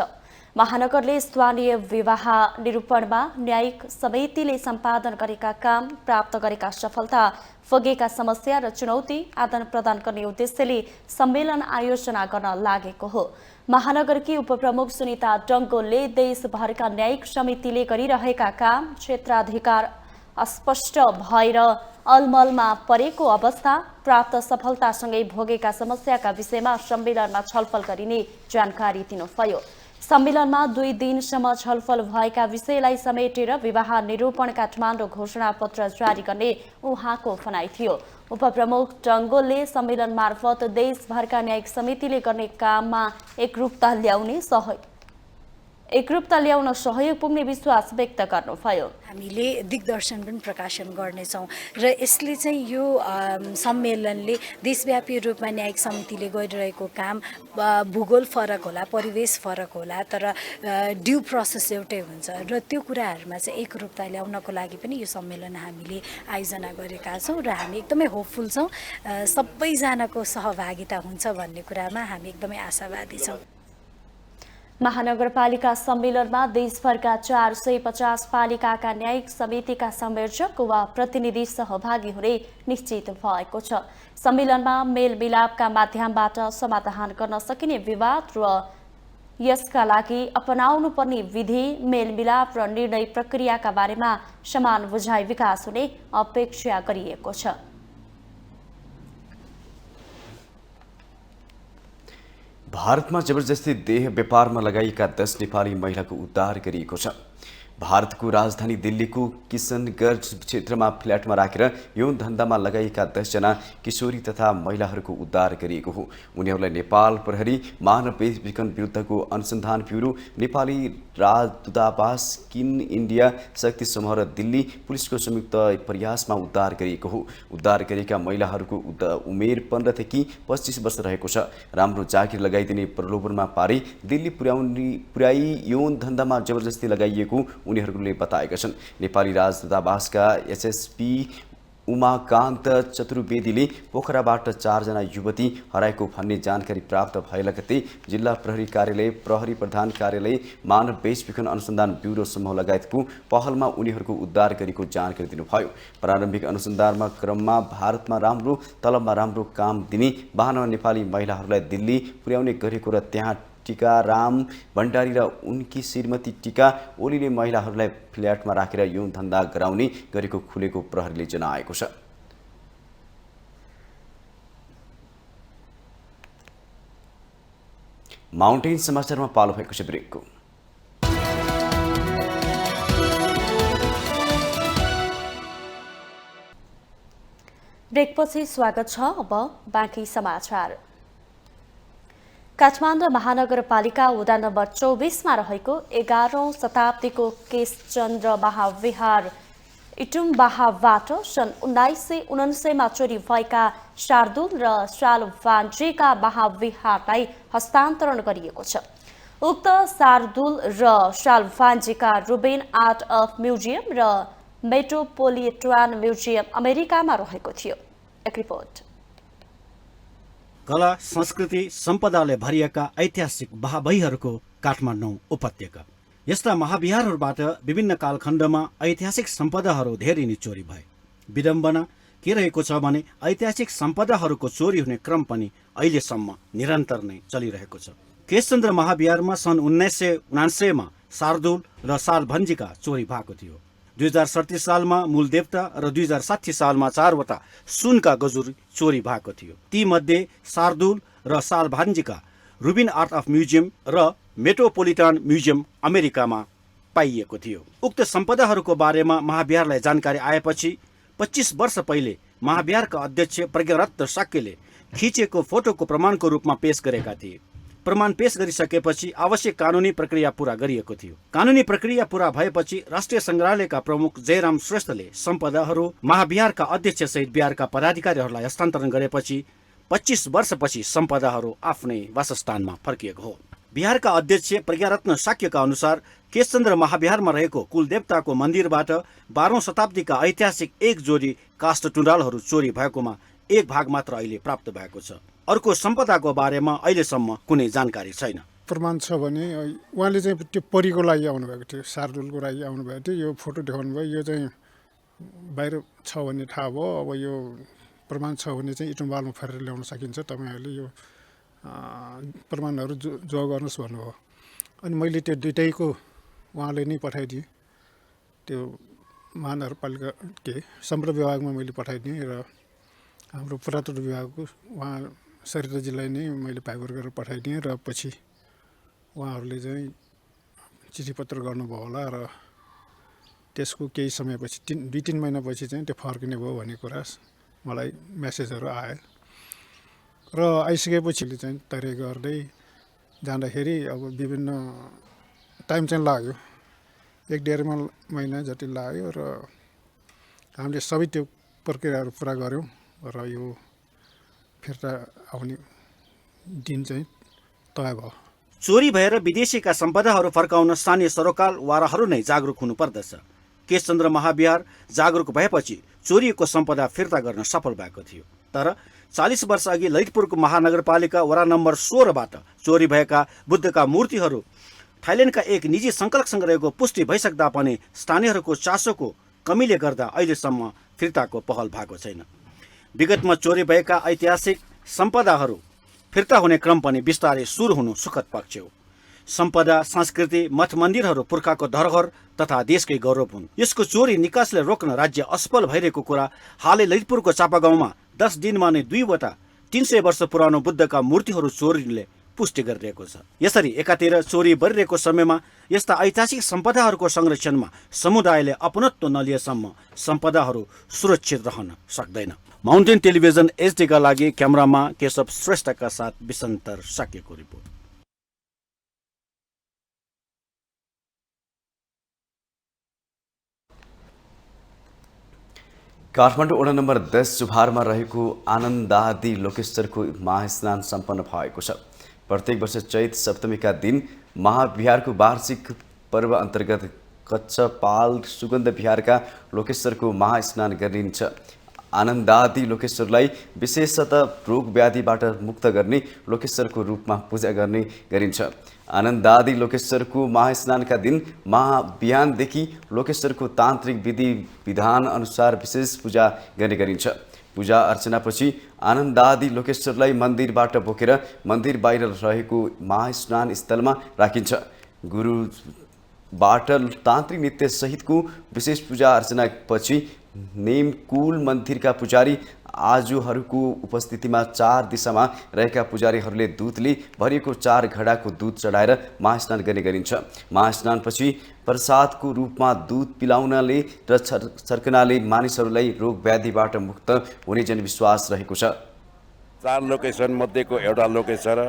महानगरले स्थानीय विवाह निरूपणमा न्यायिक समितिले सम्पादन गरेका काम, प्राप्त गरेका सफलता, फगेका समस्या र चुनौती आदान प्रदान गर्ने उद्देश्यले सम्मेलन आयोजना गर्न लागेको हो। महानगरकी उपप्रमुख सुनिता डङ्गोलले देशभरका न्यायिक समितिले गरिरहेका काम, क्षेत्राधिकार अस्पष्ट भएर अलमलमा परेको अवस्था, प्राप्त सफलतासँगै भोगेका समस्याका विषयमा सम्मेलनमा छलफल गरिने जानकारी दिनुभयो। सम्मेलनमा 2 दिनसम्म छलफल भएका विषयलाई समेटेर विवाह निरूपण काठमाडौँ घोषणापत्र जारी गर्ने उहाँको भनाइ थियो। उपप्रमुख डङ्गोलले सम्मेलन मार्फत देशभरका न्यायिक समितिले गर्ने काममा एकरूपता ल्याउन सहयोग पुग्ने विश्वास व्यक्त गर्नुभयो। हामीले दिग्दर्शन पनि प्रकाशन गर्नेछौँ र यसले चाहिँ यो सम्मेलनले देशव्यापी रूपमा न्यायिक समितिले गरिरहेको काम, भूगोल फरक होला, परिवेश फरक होला, तर ड्यू प्रोसेस एउटै हुन्छ र त्यो कुराहरूमा चाहिँ एकरूपता ल्याउनको लागि पनि यो सम्मेलन हामीले आयोजना गरेका छौँ र हामी एकदमै होपफुल छौँ सबैजनाको सहभागिता हुन्छ भन्ने कुरामा हामी एकदमै आशावादी छौँ। महानगरपालिका सम्मेलनमा देशभरका 450 पालिकाका न्यायिक समितिका संयोजक वा प्रतिनिधि सहभागी हुने निश्चित भएको छ। सम्मेलनमा मेलमिलापका माध्यमबाट समाधान गर्न सकिने विवाद र यसका लागि अपनाउनु पर्ने विधि, मेलमिलाप र निर्णय प्रक्रियाका बारेमा समान बुझाइ विकास हुने अपेक्षा गरिएको छ। भारतमा जबरजस्ती देह व्यापारमा लगाइएका 10 नेपाली महिलाको उद्धार गरिएको छ। भारतको राजधानी दिल्लीको किशनगञ्ज क्षेत्रमा फ्ल्याटमा राखेर यौन धन्दामा लगाइएका 10 जना किशोरी तथा महिलाहरूको उद्धार गरिएको हो। उनीहरूलाई नेपाल प्रहरी, मानव विकन विरुद्धको अनुसन्धान ब्युरो, नेपाली राजदूतावास, किन इन्डिया शक्ति समूह र दिल्ली पुलिसको संयुक्त प्रयासमा उद्धार गरिएको हो। उद्धार गरेका महिलाहरूको उमेर 15 देखि 25 वर्ष रहेको छ। राम्रो जागिर लगाइदिने प्रलोभनमा पारी दिल्ली पुर्याई यौन धन्दामा जबरजस्ती लगाइएको उनीहरूले बताएका छन्। नेपाली राजदूतावासका एसएसपी उमाकान्त चतुर्वेदीले पोखराबाट 4 जना युवती हराएको भन्ने जानकारी प्राप्त भए लगत्तै जिल्ला प्रहरी कार्यालय, प्रहरी प्रधान कार्यालय, मानव विकन अनुसन्धान ब्युरो समूह लगायतको पहलमा उनीहरूको उद्धार गरेको जानकारी दिनुभयो। प्रारम्भिक अनुसन्धानमा क्रममा भारतमा राम्रो तलबमा राम्रो काम दिने बहानामा नेपाली महिलाहरूलाई दिल्ली पुर्याउने गरेको र त्यहाँ टिकाराम भण्डारी र उनकी श्रीमती टिका ओलीले महिलाहरूलाई फ्ल्याटमा राखेर यौन धन्दा गराउने गरेको खुलेको प्रहरीले जनाएको छ। माउन्टेन समाचारमा पालो भएको छ ब्रेकको। ब्रेकपछि स्वागत छ। अब बाँकी समाचार। काठमाडौँ महानगरपालिका वडा नम्बर 24 मा रहेको 11औं शताब्दीको केशचन्द्र महाविहार इटुम्बाहाबाट सन् 1999 मा चोरी भएका शार्दुल र शालभान्जीका महाविहारलाई हस्तान्तरण गरिएको छ। उक्त शार्दुल र शालभान्जीका रुबेन आर्ट अफ म्युजियम र मेट्रोपोलिटन म्युजियम अमेरिकामा रहेको थियो। एक रिपोर्ट। कला संस्कृति सम्पदाले भरिएका ऐतिहासिक महावहीहरूको काठमाडौँ उपत्यका। यस्ता महाविहारहरूबाट विभिन्न कालखण्डमा ऐतिहासिक सम्पदाहरू धेरै नै चोरी भए। विडम्बना के रहेको छ भने ऐतिहासिक सम्पदाहरूको चोरी हुने क्रम पनि अहिलेसम्म निरन्तर नै चलिरहेको छ। केशचन्द्र महाविहारमा सन् 1999 मा शार्दुल र शालभन्जीका चोरी भएको थियो। 2037 सालमा मूल देवता र 2060 सालमा 4वटा सुनका गजुर चोरी भएको थियो। ती मध्ये शार्दुल र शालभान्जीका रुबिन आर्ट अफ म्युजियम र मेट्रोपोलिटन म्युजियम अमेरिकामा पाइएको थियो। उक्त सम्पदाहरूको बारेमा महाविहारलाई जानकारी आएपछि 25 वर्ष पहिले महाविहारका अध्यक्ष प्रज्ञारत्न शाक्यले खिचेको फोटोको प्रमाणको रूपमा पेश गरेका थिए। प्रमाण पेश गरिसकेपछि आवश्यक कानुनी प्रक्रिया पूरा गरिएको थियो। कानुनी प्रक्रिया पूरा भएपछि राष्ट्रिय संग्रहालयका प्रमुख जयराम श्रेष्ठले सम्पदाहरू महाविहारका अध्यक्ष सहित बिहारका पदाधिकारीहरूलाई हस्तान्तरण गरेपछि 25 वर्षपछि सम्पदाहरू आफ्नै वासस्थानमा फर्किएको हो। बिहारका अध्यक्ष प्रज्ञारत्न शाक्यका अनुसार केशचन्द्र महाविहारमा रहेको कुलदेवताको मन्दिरबाट 12औं शताब्दीका ऐतिहासिक एक जोडी काष्ठ टुँडालहरू चोरी भएकोमा एक भाग मात्र अहिले प्राप्त भएको छ। अर्को सम्पदाको बारेमा अहिलेसम्म कुनै जानकारी छैन। प्रमाण छ भने उहाँले चाहिँ त्यो परीको लागि आउनुभएको थियो, शार्दुलको लागि आउनुभएको थियो। यो फोटो देखाउनु भयो, यो चाहिँ बाहिर छ भन्ने थाहा भयो। अब यो प्रमाण छ भने चाहिँ इटुम्बालमा फेरेर ल्याउन सकिन्छ, तपाईँहरूले यो प्रमाणहरू जो गर्नुहोस् भन्नुभयो। अनि मैले त्यो दुइटैको उहाँले नै पठाइदिएँ। त्यो महानगरपालिका सम्पर्क विभागमा मैले पठाइदिएँ र हाम्रो पुरातत्व विभागको उहाँ सरिताजीलाई नै मैले फाइबर गरेर पठाइदिएँ र पछि उहाँहरूले चाहिँ चिठी पत्र गर्नुभयो होला र त्यसको केही समयपछि 2-3 महिनापछि चाहिँ त्यो फर्किने भयो भन्ने कुरा मलाई मेसेजहरू आयो र आइसकेपछि चाहिँ तयारी गर्दै जाँदाखेरि अब विभिन्न टाइम चाहिँ लाग्यो, 1-1.5 महिना जति लाग्यो र हामीले सबै त्यो प्रक्रियाहरू पुरा गऱ्यौँ र यो फिर्ता आउने दिन चाहिँ तय भयो। चोरी भएर विदेशीका सम्पदाहरू फर्काउन स्थानीय सरोकारवालाहरू नै जागरुक हुनुपर्दछ। केशचन्द्र महाविहार जागरुक भएपछि चोरिएको सम्पदा फिर्ता गर्न सफल भएको थियो। तर 40 वर्ष अघि ललितपुरको महानगरपालिका वडा नम्बर 16बाट चोरी भएका बुद्धका मूर्तिहरू थाइल्यान्डका एक निजी सङ्कलकसँग रहेको पुष्टि भइसक्दा पनि स्थानीयहरूको चासोको कमीले गर्दा अहिलेसम्म फिर्ताको पहल भएको छैन। विगतमा चोरी भएका ऐतिहासिक सम्पदाहरू फिर्ता हुने क्रम पनि बिस्तारै सुरु हुनु सुखद पक्ष हो। सम्पदा, संस्कृति, मठ मन्दिरहरू पुर्खाको धरोहर तथा देशकै गौरव हुन्। यसको चोरी निकासले रोक्न राज्य असफल भइरहेको कुरा हालै ललितपुरको चापागाउँमा 10 दिनमा नै 2वटा 300 वर्ष पुरानो बुद्धका मूर्तिहरू चोरीले पुष्टि गरिरहेको छ। यसरी एकातिर चोरी बढिरहेको समयमा यस्ता ऐतिहासिक सम्पदाहरूको संरक्षणमा समुदायले अपनत्व नलिएसम्म सम्पदाहरू सुरक्षित रहन सक्दैन। माउन्टेन टेलिभिजन एचडीका लागि क्यामेरामा केशव श्रेष्ठका साथ विसन्तर शाक्यको रिपोर्ट। काठमाडौँ वडा नम्बर 10 जुभारमा रहेको आनन्दादि लोकेश्वरको महास्नान सम्पन्न भएको छ। प्रत्येक वर्ष चैत सप्तमीका दिन महाविहारको वार्षिक पर्व अन्तर्गत कच्छपाल सुगन्ध विहारका लोकेश्वरको महास्नान गरिन्छ। आनन्दादि लोकेश्वरलाई विशेषतः रोग व्याधिबाट मुक्त गर्ने लोकेश्वरको रूपमा पूजा गर्ने गरिन्छ। आनन्दादि लोकेश्वरको महास्नानका दिन बिहानदेखि लोकेश्वरको तान्त्रिक विधि विधान अनुसार विशेष पूजा गर्ने गरिन्छ। पूजा अर्चनापछि आनन्दादि लोकेश्वरलाई मन्दिरबाट बोकेर मन्दिर बाहिर रहेको महास्नान स्थलमा राखिन्छ। गुरुबाट तान्त्रिक नृत्य सहितको विशेष पूजा अर्चनापछि नेमकुल मन्दिरका पुजारी आजूहरूको उपस्थितिमा 4 दिशामा रहेका पुजारीहरूले दुधले भरिएको 4 घडाको दुध चढाएर महास्नान गर्ने गरिन्छ। महास्नानपछि प्रसादको रूपमा दुध पिलाउनाले र छर्कनाले मानिसहरूलाई रोग व्याधिबाट मुक्त हुने जनविश्वास रहेको छ। 4 लोकेसन मध्येको एउटा लोकेसन,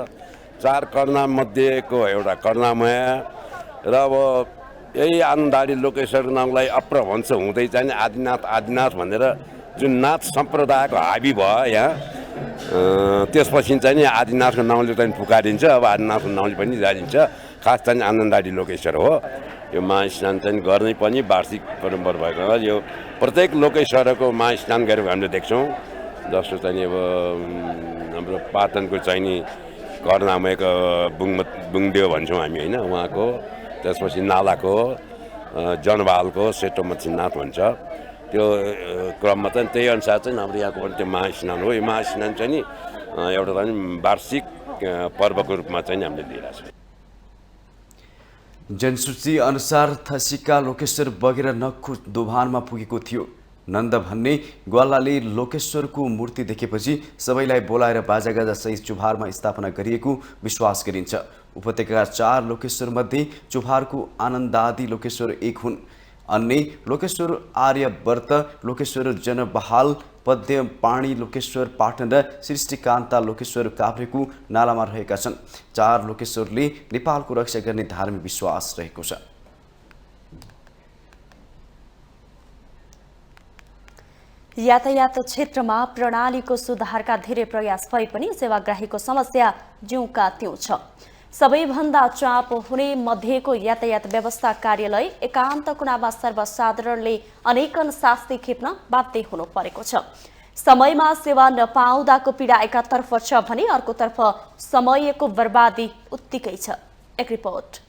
4 कर्णा मध्येको एउटा कर्णामय र अब यही आनन्दाडी लोकेसन नामलाई अप्र भन्छ हुँदै चाहिँ आदिनाथ भनेर जुन नाथ सम्प्रदायको हाबी भयो यहाँ, त्यसपछि चाहिँ नि आदिनाथको नाउँले चाहिँ पुकारिन्छ। अब आदिनाथको नाउँले पनि जानिन्छ। खास चाहिँ आनन्दाडी लोकेसन हो। यो महास्नान चाहिँ गर्ने पनि वार्षिक परम्परा भएको हुनाले यो प्रत्येक लोकेसरको महास्नान गरेको हामीले देख्छौँ। जस्तो चाहिँ अब हाम्रो पाटनको चाहिँ नि कर्णामयको बुङदेव भन्छौँ हामी होइन, उहाँको, त्यसपछि नालाको जनवालको सेतो मच्छीनाथ भन्छ। त्यो क्रममा चाहिँ त्यही अनुसार चाहिँ हाम्रो यहाँको पनि त्यो महास्नान हो। यो महास्नान चाहिँ नि एउटा चाहिँ वार्षिक पर्वको रूपमा चाहिँ हामीले लिइरहेको छौँ। जनसूची अनुसार थसीका लोकेश्वर बगेर नक्खु दोभानमा पुगेको थियो। नन्द भन्ने ग्वालाले लोकेश्वरको मूर्ति देखेपछि सबैलाई बोलाएर बाजागाजा सहित चुभारमा स्थापना गरिएको विश्वास गरिन्छ। उपत्यका 4 लोकेश्वर मध्ये चुभारको आनन्दादि लोकेश्वर एक हुन्। अन्य लोकेश्वर आर्यव्रत, लोकेश्वर जनबहाल, पद्य पाणी लोकेश्वर पाटन र सृष्टिकान्ता लोकेश्वर काभ्रेको नालामा रहेका छन्। 4 लोकेश्वरले नेपालको रक्षा गर्ने धार्मिक विश्वास रहेको छ। यातायात क्षेत्रमा प्रणालीको सुधारका धेरै प्रयास भए पनि सेवाग्राहीको समस्या ज्यूका त्यों छ। सबैभन्दा चाप हुने मध्येको यातायात व्यवस्था कार्यालय एकान्त कुनामा सर्वसाधारणले अनेकन शास्ति खेप्न बाध्य हुनु परेको छ। समयमा सेवा नपाउँदाको पीडा एकातर्फ छ भने अर्कोतर्फ समयको बर्बादी उत्तिकै छ। एक रिपोर्ट।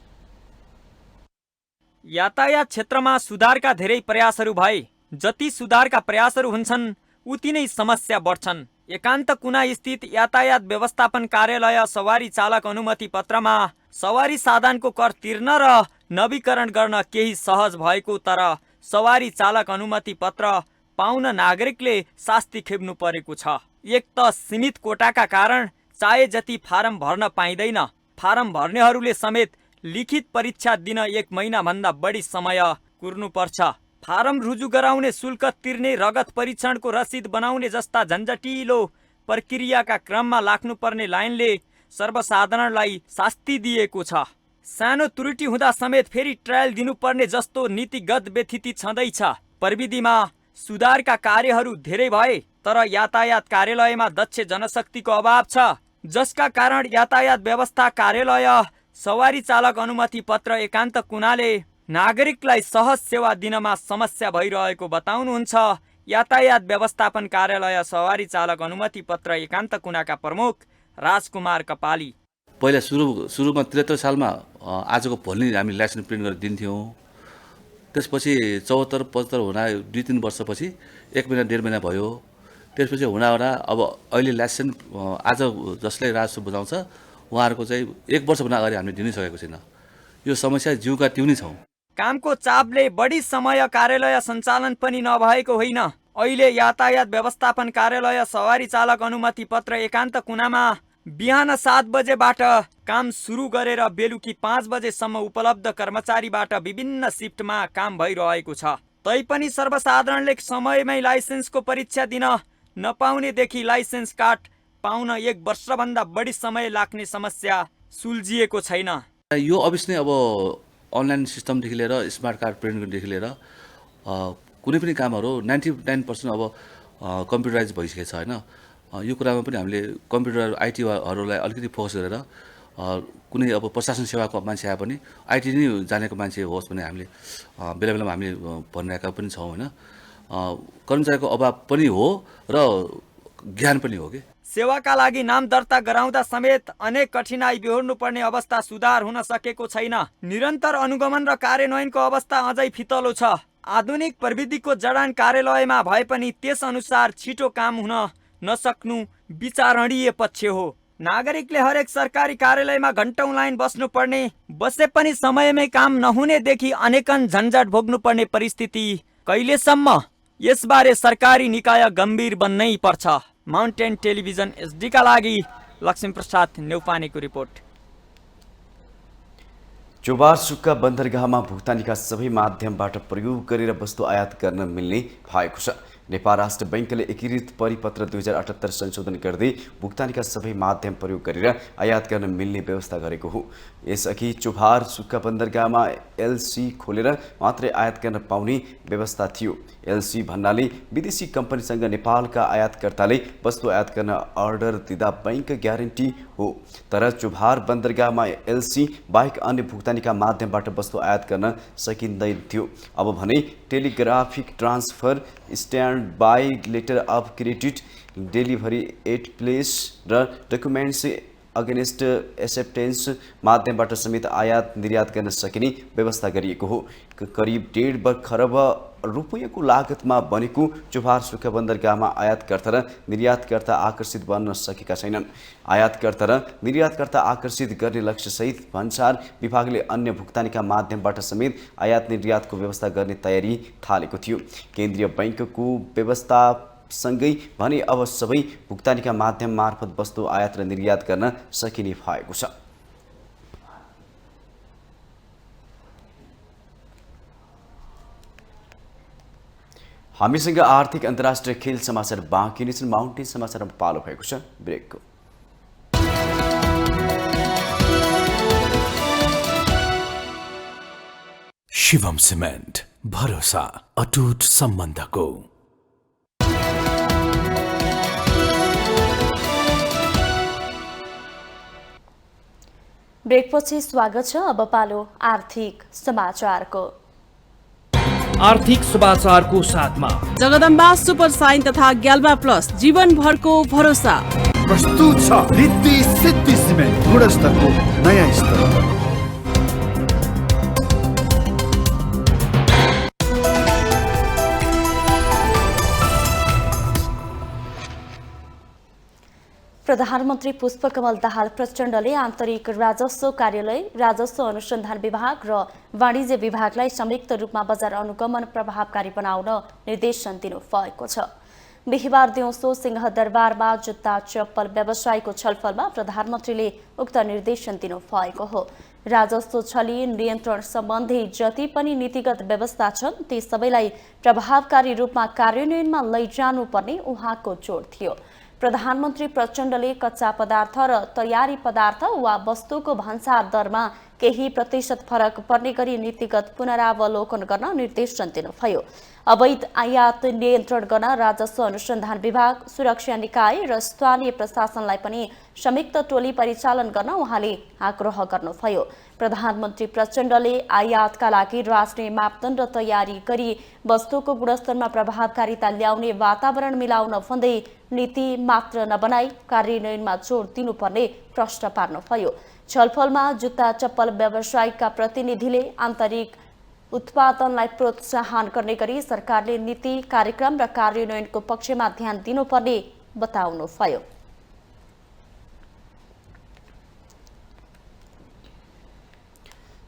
यातायात क्षेत्रमा सुधारका धेरै प्रयासहरू भए, जति सुधारका प्रयासहरू हुन्छन् उति नै समस्या बढ्छन्। एकान्त कुना स्थित यातायात व्यवस्थापन कार्यालय सवारी चालक अनुमति पत्रमा सवारी साधनको कर तिर्न र नवीकरण गर्न केही सहज भएको, तर सवारी चालक अनुमति पत्र पाउन नागरिकले शास्ति खेप्नु परेको छ। एक त सीमित कोटाका कारण चाहे जति फारम भर्न पाइँदैन। फारम भर्नेहरूले समेत लिखित परीक्षा दिन 1 महिनाभन्दा बढी समय कुर्नुपर्छ। फारम रुजु गराउने शुल्क तिर्ने, रगत परीक्षणको रसिद बनाउने जस्ता झन्झटिलो प्रक्रियाका क्रममा लाग्नुपर्ने लाइनले सर्वसाधारणलाई शास्ति दिएको छ। सानो त्रुटि हुँदा समेत फेरि ट्रायल दिनुपर्ने जस्तो नीतिगत व्यथिति छँदैछ। प्रविधिमा सुधारका कार्यहरू धेरै भए तर यातायात कार्यालयमा दक्ष जनशक्तिको अभाव छ, जसका कारण यातायात व्यवस्था कार्यालय सवारी चालक अनुमति पत्र एकान्त कुनाले नागरिकलाई सहज सेवा दिनमा समस्या भइरहेको बताउनुहुन्छ यातायात व्यवस्थापन कार्यालय सवारी चालक अनुमति पत्र एकान्त कुनाका प्रमुख राजकुमार कपाली। पहिला सुरुमा 73 सालमा आजको भोलि हामी लाइसेन्स प्रिन्ट गरेर दिन्थ्यौँ। त्यसपछि 74-75 हुँदा 2-3 वर्षपछि 1 महिना 1.5 महिना भयो। त्यसपछि हुँदा अब अहिले लाइसेन्स आज जसले राजस्व बुझाउँछ उहाँहरूको चाहिँ 1 वर्षभन्दा अगाडि हामीले दिनै सकेको छैन। यो समस्या जिउका त्यो नै छौँ। कामको चापले बढी समय कार्यालय सञ्चालन पनि नभएको होइन। अहिले यातायात व्यवस्थापन कार्यालय सवारी चालक अनुमति पत्र एकान्त कुनामा बिहान 7 बजेबाट काम सुरु गरेर बेलुकी 5 बजेसम्म उपलब्ध कर्मचारीबाट विभिन्न शिफ्टमा काम भइरहेको छ। तैपनि सर्वसाधारणले समयमै लाइसेन्सको परीक्षा दिन नपाउनेदेखि लाइसेन्स कार्ड पाउन 1 वर्षभन्दा बढी समय लाग्ने समस्या सुल्झिएको छैन। यो अभियसली अब अनलाइन सिस्टमदेखि लिएर स्मार्ट कार्ड प्रिन्टदेखि लिएर कुनै पनि कामहरू 99% अब कम्प्युटराइज भइसकेको छ होइन। यो कुरामा पनि हामीले कम्प्युटर आइटीहरूलाई अलिकति फोकस गरेर कुनै अब प्रशासन सेवाको मान्छे आए पनि आइटी नै जानेको मान्छे होस् भने हामीले बेला बेलामा हामीले भनिरहेका पनि छौँ होइन। कर्मचारीको अभाव पनि हो र ज्ञान पनि हो कि। सेवाका लागि नाम दर्ता गराउँदा समेत अनेक कठिनाई बेहोर्नु पर्ने अवस्था सुधार हुन सकेको छैन। निरन्तर अनुगमन र कार्यान्वयनको अवस्था अझै फितलो छ। आधुनिक प्रविधिको जडान कार्यालयमा भए पनि त्यस अनुसार छिटो काम हुन नसक्नु विचारणीय पक्ष हो। नागरिकले हरेक सरकारी कार्यालयमा घण्टौं लाइन बस्नु पर्ने, बसे पनि समयमै काम नहुनेदेखि अनेकन झन्झट भोग्नु पर्ने परिस्थिति कहिलेसम्म यसबारे सरकारी निकाय गम्भीर बन्नै पर्छ। माउन्टेन टेलिभिजन एसडीका लागि लक्ष्मीप्रसाद नेउपानेको रिपोर्ट। चोभार सुक्खा बन्दरगाहमा भुक्तानीका सबै माध्यमबाट प्रयोग गरेर वस्तु आयात गर्न मिल्ने भएको छ। नेपाल राष्ट्र बैंकले एकीकृत परिपत्र 2078 संशोधन गर्दै भुक्तानीका सबै माध्यम प्रयोग गरेर आयात गर्न मिल्ने व्यवस्था गरेको हो। यसअघि चोभार सुक्खा बन्दरगाहमा एलसी खोलेर मात्रै आयात गर्न पाउने व्यवस्था थियो। एलसी भन्नाले विदेशी कम्पनीसँग नेपालका आयातकर्ताले वस्तु आयात गर्न अर्डर दिँदा बैंक ग्यारेन्टी हो। तर चोभार बन्दरगाहमा एलसी बाहेक अन्य भुक्तानीका माध्यमबाट वस्तु आयात गर्न सकिँदैन थियो। अब भने telegraphic transfer, stand by letter of credit, delivery at place र डकुमेन्ट्स अगेन्स्ट एक्सेप्टेन्स माध्यमबाट समेत आयात निर्यात गर्न सकिने व्यवस्था गरिएको हो। करिब 1.5 खरब रुपैयाँको लागतमा बनेको चोभार सुक्खा बन्दरगाहमा आयातकर्ता र निर्यातकर्ता आकर्षित बन्न सकेका छैनन्। आयातकर्ता र निर्यातकर्ता आकर्षित गर्ने लक्ष्यसहित भन्सार विभागले अन्य भुक्तानीका माध्यमबाट समेत आयात निर्यातको व्यवस्था गर्ने तयारी थालेको थियो। केन्द्रीय बैंकको व्यवस्था सँगै भने अब सबै भुक्तानीका माध्यम मार्फत वस्तु आयात र निर्यात गर्न सकिने भएको छ। हामीसँग आर्थिक अन्तर्राष्ट्रिय खेल समाचार बाँकी नै छन्। माउन्टेन समाचारमा पालो भएको छ ब्रेकको। शिवम सिमेन्ट, भरोसा अटुट सम्बन्धको। ब्रेकपछि स्वागत छ। अब पालो आर्थिक समाचारको। आर्थिक समाचारको साथमा जगदम्बा सुपर साइन तथा ग्याल्बा प्लस जीवनभरको भरोसा। प्रस्तुत छ रिद्धि सिद्धि सिमेन्ट, गुणस्तरको नयाँ स्तर। प्रधानमन्त्री पुष्पकमल दाहाल प्रचण्डले आन्तरिक राजस्व कार्यालय, राजस्व अनुसन्धान विभाग र वाणिज्य विभागलाई संयुक्त रूपमा बजार अनुगमन प्रभावकारी बनाउन निर्देशन दिनुभएको छ। बिहिबार दिउँसो सिंहदरबारमा जुत्ता चप्पल व्यवसायको छलफलमा प्रधानमन्त्रीले उक्त निर्देशन दिनुभएको हो। राजस्व छली नियन्त्रण सम्बन्धी जति पनि नीतिगत व्यवस्था छन् ती सबैलाई प्रभावकारी रूपमा कार्यान्वयनमा लैजानुपर्ने उहाँको जोड थियो। प्रधानमन्त्री प्रचण्डले कच्चा पदार्थ र तयारी पदार्थ वा वस्तुको भन्सार दरमा केही प्रतिशत फरक पर्ने गरी नीतिगत पुनरावलोकन गर्न निर्देशन दिनुभयो। अवैध आयात नियन्त्रण गर्न राजस्व अनुसन्धान विभाग, सुरक्षा निकाय र स्थानीय प्रशासनलाई पनि संयुक्त टोली परिचालन गर्न उहाँले आग्रह गर्नुभयो। प्रधानमन्त्री प्रचण्डले आयातका लागि राष्ट्रिय मापदण्ड तयारी गरी वस्तुको गुणस्तरमा प्रभावकारिता ल्याउने वातावरण मिलाउन भन्दै नीति मात्र नबनाई कार्यान्वयनमा जोड दिनुपर्ने प्रश्न पार्नुभयो। छलफलमा जुत्ता चप्पल व्यवसायका प्रतिनिधिले आन्तरिक उत्पादनलाई प्रोत्साहन गर्ने गरी सरकारले नीति, कार्यक्रम र कार्यान्वयनको पक्षमा ध्यान दिनुपर्ने बताउनुभयो।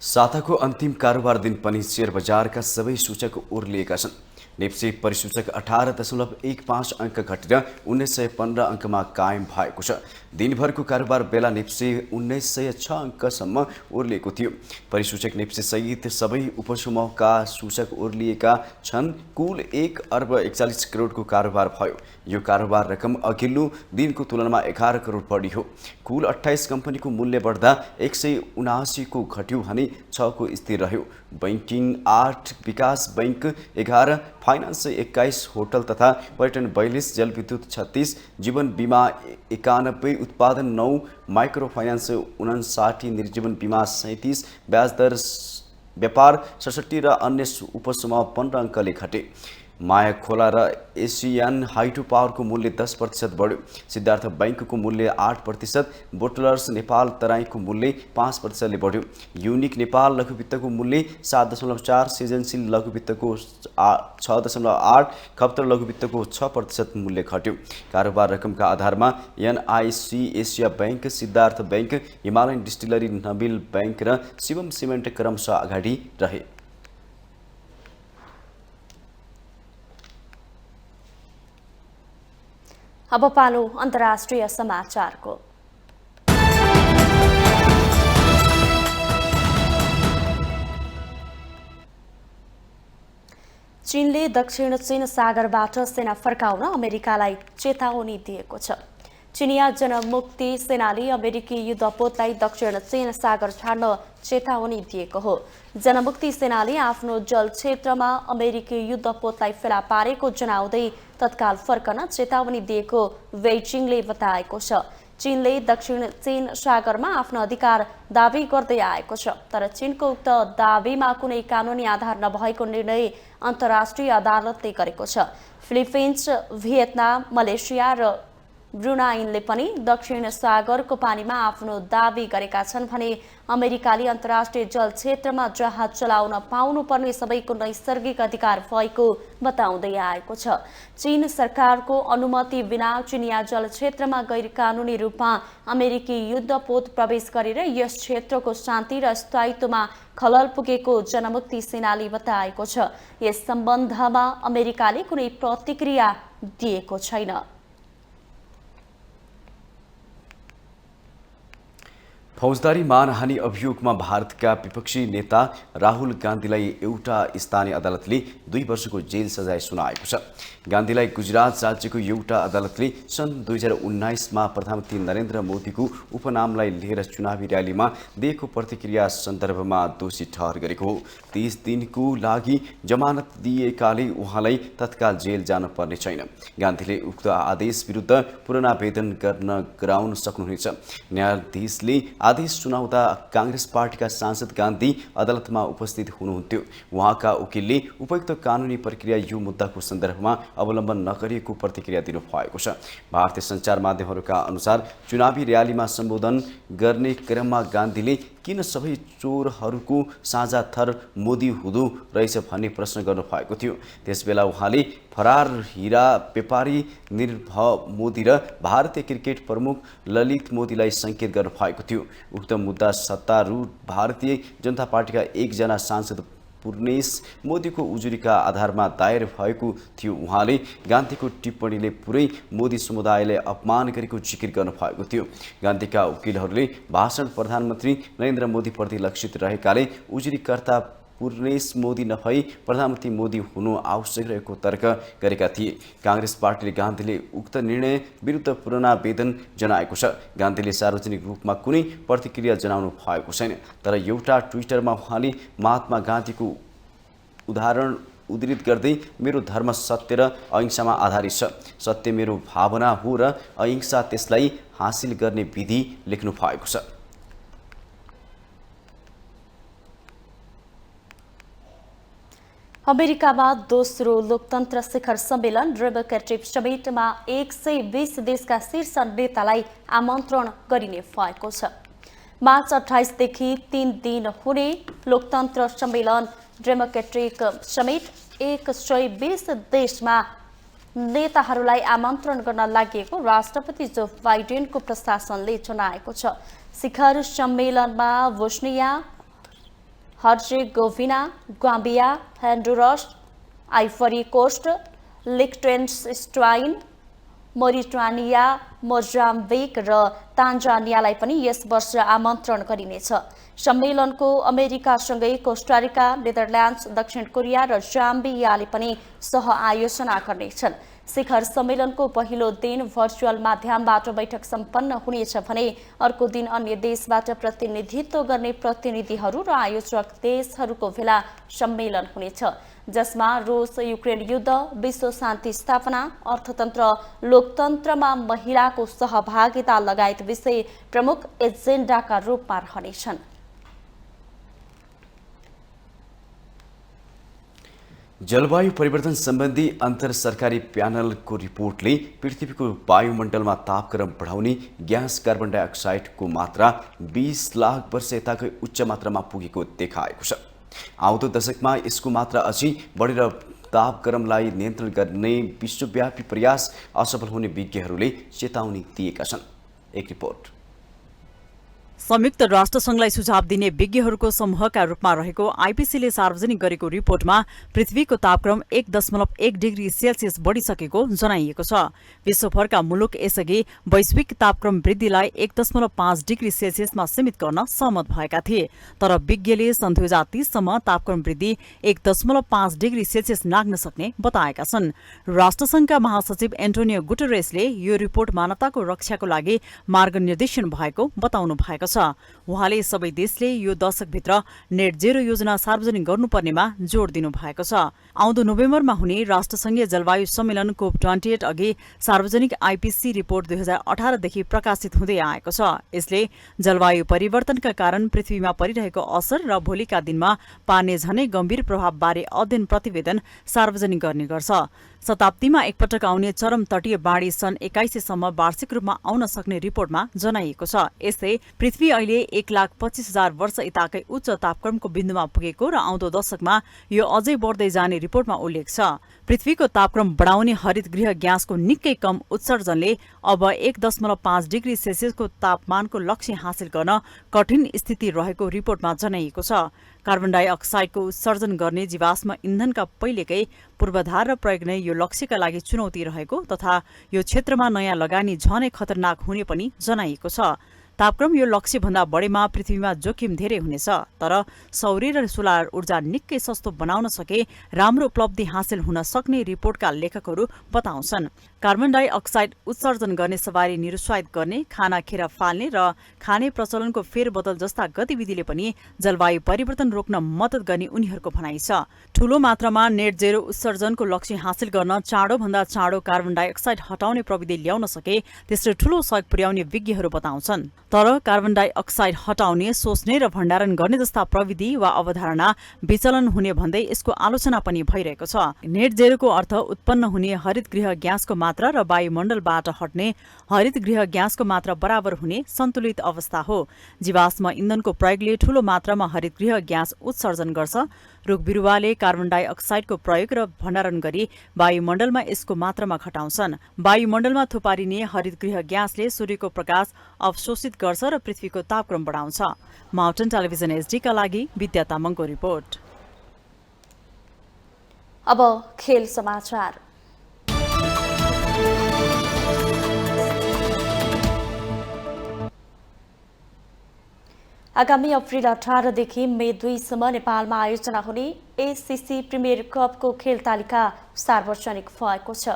साताको अन्तिम कारोबार दिन पनि शेयर बजारका सबै सूचक ओर्लिएका छन्। नेप्से परिसूचक 18.15 अङ्क घटेर 1915 अङ्कमा कायम भएको छ। दिनभरको कारोबार बेला नेप्से 1906 अङ्कसम्म ओर्लिएको थियो। परिसूचक नेप्से सहित सबै उपसमूहका सूचक ओर्लिएका छन्। कुल 1 अर्ब 41 करोडको कारोबार भयो। यो कारोबार रकम अघिल्लो दिनको तुलनामा 11 करोड बढी हो। कुल 28 कम्पनीको मूल्य बढ्दा 179 को घट्यो भने 6 को स्थिर रह्यो। बैंकिङ 8, विकास बैंक 11, फाइनान्स 21, होटल तथा पर्यटन 42, जलविद्युत 36, जीवन बिमा 91, उत्पादन 9, माइक्रो फाइनान्स 59, निर्जीवन बिमा 37, ब्याज दर व्यापार 67 र अन्य उपसमूह 15 अङ्कले घटे। माया खोला र एसियन हाइड्रो पावरको मूल्य 10% बढ्यो। सिद्धार्थ बैंकको मूल्य 8%, बोटलर्स नेपाल तराईको मूल्य 5%ले बढ्यो। युनिक नेपाल लघुवित्तको मूल्य 7.4, सृजनशील लघुवित्तको 6.8, खप्तर लघुवित्तको 6% मूल्य घट्यो। कारोबार रकमका आधारमा NIC Asia bank, Siddhartha bank, Himalayan distillery, Nabil bank र शिवम सिमेन्ट क्रमशः अगाडि रहे। अब पालो अन्तर्राष्ट्रिय समाचारको। चीनले दक्षिण चीन सागरबाट सेना फर्काउन अमेरिकालाई चेतावनी दिएको छ। चिनिया जनमुक्ति सेनाले अमेरिकी युद्धपोतलाई दक्षिण चीन सागर छाड्न चेतावनी दिएको हो। जनमुक्ति सेनाले आफ्नो जल क्षेत्रमा अमेरिकी युद्धपोतलाई फेला पारेको जनाउँदै तत्काल फर्कन चेतावनी दिएको बेइजिङले बताएको छ। चीनले दक्षिण चीन सागरमा आफ्नो अधिकार दावी गर्दै आएको छ, तर चीनको उक्त दावीमा कुनै कानुनी आधार नभएको निर्णय अन्तर्राष्ट्रिय अदालतले गरेको छ। फिलिपिन्स, भियतनाम, मलेसिया र ब्रुनाइले पनि दक्षिण सागरको पानीमा आफ्नो दावी गरेका छन् भने अमेरिकाले अन्तर्राष्ट्रिय जल क्षेत्रमा जहाज चलाउन पाउनुपर्ने सबैको नैसर्गिक अधिकार भएको बताउँदै आएको छ। चीन सरकारको अनुमति बिना चिनिया जल क्षेत्रमा गैर कानुनी रूपमा अमेरिकी युद्धपोत प्रवेश गरेर यस क्षेत्रको शान्ति र स्थायित्वमा खलल पुगेको जनमुक्ति सेनाले बताएको छ। यस सम्बन्धमा अमेरिकाले कुनै प्रतिक्रिया दिएको छैन। फौजदारी मानहानि अभियोगमा भारतका विपक्षी नेता राहुल गान्धीलाई एउटा स्थानीय अदालतले 2 वर्षको जेल सजाय सुनाएको छ। गान्धीलाई गुजरात राज्यको एउटा अदालतले सन् 2019मा प्रधानमन्त्री नरेन्द्र मोदीको उपनामलाई लिएर चुनावी र्यालीमा दिएको प्रतिक्रिया सन्दर्भमा दोषी ठहर गरेको हो। 30 दिनको लागि जमानत दिएकाले उहाँलाई तत्काल जेल जान पर्ने छैन। गान्धीले उक्त आदेश विरुद्ध पुनरावेदन गराउन सक्नुहुनेछ। न्यायाधीशले आदेश सुनाउँदा कांग्रेस पार्टीका सांसद गान्धी अदालतमा उपस्थित हुनुहुन्थ्यो। उहाँका वकिलले उपयुक्त कानुनी प्रक्रिया यो मुद्दाको सन्दर्भमा अवलम्बन नगरिएको प्रतिक्रिया दिनुभएको छ। भारतीय सञ्चार माध्यमहरूका अनुसार चुनावी र्यालीमा सम्बोधन गर्ने क्रममा गान्धीले किन सबै चोरहरूको साझा थर मोदी हुँदो रहेछ भन्ने प्रश्न गर्नुभएको थियो। त्यसबेला उहाँले फरार हीरा व्यापारी निर्भय मोदी र भारतीय क्रिकेट प्रमुख ललित मोदीलाई संकेत गर्नुभएको थियो। उक्त मुद्दा सत्तारूढ भारतीय जनता पार्टीका एकजना सांसद पूर्णेश मोदीको उजुरीका आधारमा दायर भएको थियो। उहाँले गान्धीको टिप्पणीले पुरै मोदी समुदायलाई अपमान गरेको जिकिर गर्नुभएको थियो। गान्धीका वकिलहरूले भाषण प्रधानमन्त्री नरेन्द्र मोदीप्रति लक्षित रहेकाले उजुरीकर्ता पूर्णेश मोदी नभई प्रधानमन्त्री मोदी हुनु आवश्यक रहेको तर्क गरेका थिए। कांग्रेस पार्टीले गान्धीले उक्त निर्णय विरुद्ध पुनरावेदन जनाएको छ। गान्धीले सार्वजनिक रूपमा कुनै प्रतिक्रिया जनाउनु भएको छैन, तर एउटा ट्विटरमा उहाँले महात्मा गान्धीको उदाहरण उद्धृत गर्दै मेरो धर्म सत्य र अहिंसामा आधारित छ। सत्य मेरो भावना हो र अहिंसा त्यसलाई हासिल गर्ने विधि लेख्नु भएको छ। अमेरिकामा दोस्रो लोकतन्त्र शिखर सम्मेलन डेमोक्रेटिक समिटमा 120 देशका शीर्ष नेतालाई आमन्त्रण गरिने भएको छ। मार्च 28 देखि 3 दिन हुने लोकतन्त्र सम्मेलन डेमोक्रेटिक समिट 120 देशमा नेताहरूलाई आमन्त्रण गर्न लागि राष्ट्रपति जो बाइडेनको प्रशासनले जनाएको छ। शिखर सम्मेलनमा Bosnia Herzegovina, Gambia, Honduras, Ivory Coast, Liechtenstein, Mauritania, Mozambique र तान्जानियालाई पनि यस वर्ष आमन्त्रण गरिनेछ। सम्मेलनको अमेरिकासँगै कोस्टारिका, नेदरल्यान्ड्स, दक्षिण कोरिया र जाम्बियाले पनि सह-आयोजना गर्नेछन्। शिखर सम्मेलनको पहिलो दिन भर्चुअल माध्यमबाट बैठक सम्पन्न हुनेछ भने अर्को दिन अन्य देशबाट प्रतिनिधित्व गर्ने प्रतिनिधिहरू र आयोजक देशहरूको भेला सम्मेलन हुनेछ, जसमा रुस युक्रेन युद्ध, विश्व शान्ति स्थापना, अर्थतन्त्र, लोकतन्त्रमा महिलाको सहभागिता लगायत विषय प्रमुख एजेन्डाका रूपमा रहनेछन्। जलवायु परिवर्तन सम्बन्धी अन्तर सरकारी प्यानलको रिपोर्टले पृथ्वीको वायुमण्डलमा तापक्रम बढाउने ग्यास कार्बन डाइअक्साइडको मात्रा 20 लाख वर्ष यताकै उच्च मात्रामा पुगेको देखाएको छ। आउँदो दशकमा यसको मात्रा अझै बढेर तापक्रमलाई नियन्त्रण गर्ने विश्वव्यापी प्रयास असफल हुने विज्ञहरूले चेतावनी दिएका छन्। एक रिपोर्ट। संयुक्त राष्ट्रसङ्घलाई सुझाव दिने विज्ञहरूको समूहका रूपमा रहेको आइपिसीले सार्वजनिक गरेको रिपोर्टमा पृथ्वीको तापक्रम 1.1 डिग्री सेल्सियस बढिसकेको जनाइएको छ। विश्वभरका मुलुक यसअघि वैश्विक तापक्रम वृद्धिलाई 1.5 डिग्री सेल्सियसमा सीमित गर्न सहमत भएका थिए, तर विज्ञले सन् 2030 सम्म तापक्रम वृद्धि 1.5 डिग्री सेल्सियस नाग्न सक्ने बताएका छन्। राष्ट्रसङ्घका महासचिव एन्टोनियो गुटेरेसले यो रिपोर्ट मानवताको रक्षाको लागि मार्गनिर्देशन भएको बताउनु भएको छ। उहाँले सबै देशले यो दशकभित्र नेट जेरो योजना सार्वजनिक गर्नुपर्नेमा जोड़ दिनु भएको छ। आउँदो नोभेम्बरमा हुने राष्ट्रसङ्घीय जलवायु सम्मेलन COP28 अघि सार्वजनिक आइपिसी रिपोर्ट 2018 देखि प्रकाशित हुँदै आएको छ। यसले जलवायु परिवर्तनका कारण पृथ्वीमा परिरहेको असर र भोलिका दिनमा पार्ने झनै गम्भीर प्रभावबारे अध्ययन प्रतिवेदन सार्वजनिक गर्ने गर्छ। शताब्दीमा एकपटक आउने चरम तटीय बाढी सन् 2100 सम्म वार्षिक रूपमा आउन सक्ने रिपोर्टमा जनाइएको छ। यसै पृथ्वी अहिले 1,25,000 वर्ष यताकै उच्च तापक्रमको बिन्दुमा पुगेको र आउँदो दशकमा यो अझै बढ्दै जाने रिपोर्टमा उल्लेख छ। पृथ्वीको तापक्रम बढाउने हरित गृह ग्यासको निकै कम उत्सर्जनले अब 1.5 डिग्री सेल्सियसको तापमानको लक्ष्य हासिल गर्न कठिन स्थिति रहेको रिपोर्टमा जनाइएको छ। कार्बन डाइअक्साइडको उत्सर्जन गर्ने जीवाश्म इन्धनका पहिलेकै पूर्वाधार र प्रयोग नै यो लक्ष्यका लागि चुनौती रहेको तथा यो क्षेत्रमा नयाँ लगानी झनै खतरनाक हुने पनि जनाइएको छ। तापक्रम यो लक्ष्यभन्दा बढेमा पृथ्वीमा जोखिम धेरै हुनेछ, तर सौर्य र सोलर ऊर्जा निकै सस्तो बनाउन सके राम्रो उपलब्धि हासिल हुन सक्ने रिपोर्टका लेखकहरू बताउँछन्। कार्बन डाइअक्साइड उत्सर्जन गर्ने सवारी निरुत्साहित गर्ने, खाना खेर फाल्ने र खाने प्रचलनको फेरबदल जस्ता गतिविधिले पनि जलवायु परिवर्तन रोक्न मद्दत गर्ने उनीहरूको भनाइ छ। ठूलो मात्रामा नेट जेरो उत्सर्जनको लक्ष्य हासिल गर्न चाँडोभन्दा चाँडो कार्बन डाइअक्साइड हटाउने प्रविधि ल्याउन सके त्यसले ठूलो सहयोग पुर्याउने विज्ञहरू बताउँछन्। तर कार्बन डाइअक्साइड हटाउने, सोच्ने र भण्डारण गर्ने जस्ता प्रविधि वा अवधारणा विचलन हुने भन्दै यसको आलोचना पनि भइरहेको छ। नेट जेरोको अर्थ उत्पन्न हुने हरित गृह ग्यासको मात्रा र वायुमण्डलबाट हट्ने हरित गृह ग्यासको मात्रा बराबर हुने सन्तुलित अवस्था हो। जीवाश्म इन्धनको प्रयोगले ठूलो मात्रामा हरित गृह ग्यास उत्सर्जन गर्छ। रुख बिरुवाले कार्बन डाइअक्साइडको प्रयोग र भण्डारण गरी वायुमण्डलमा यसको मात्रामा घटाउँछन्। वायुमण्डलमा थुपारिने हरित गृह ग्यासले सूर्यको प्रकाश अवशोषित गर्छ र पृथ्वीको तापक्रम बढाउँछ। माउन्टेन टेलिभिजन एसडी का लागि विद्या तामाङको रिपोर्ट। अब खेल समाचार। आगामी अप्रिल 18 देखि मे 2 सम्म नेपालमा आयोजना हुने एसीसी प्रिमियर कपको खेल तालिका सार्वजनिक भएको छ।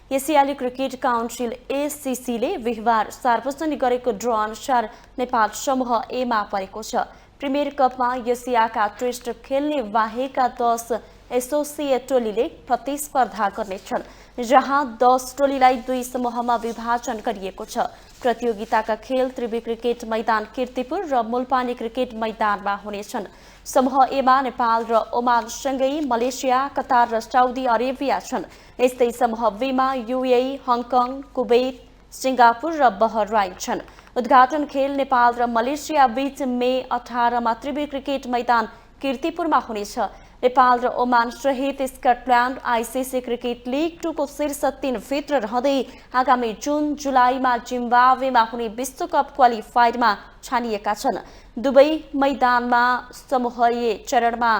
एसियाली क्रिकेट काउन्सिल एसीसीले बिहिबार सार्वजनिक गरेको ड्र अनुसार नेपाल समूह ए मा परेको छ। प्रिमियर कपमा एसियाका टेस्ट खेल्ने बाहेकका 10 एसोसिएट टोलीले प्रतिस्पर्धा गर्नेछन्, जहाँ 10 टोलीलाई 2 समूहमा विभाजन गरिएको छ। प्रतियोगिताका खेल त्रिवी क्रिकेट मैदान कीर्तिपुर र मुलपानी क्रिकेट मैदानमा हुनेछन्। समूह एमा नेपाल र ओमानसँगै मलेसिया, कतार र साउदी अरेबिया छन्। यस्तै समूह बीमा युएई, हङकङ, कुवैत, सिङ्गापुर र बहराइन छन्। उद्घाटन खेल नेपाल र मलेसिया बीच मे 18 मा त्रिवी क्रिकेट मैदान कीर्तिपुरमा हुनेछ। नेपाल र ओमान सहित स्कटल्याण्ड आइसिसी क्रिकेट लिग 2 को शीर्ष 3 भित्र रहँदै आगामी जुन जुलाईमा जिम्बाब्वेमा हुने विश्वकप क्वालिफायरमा छानिएका छन्। दुवै मैदानमा समूह ए चरणमा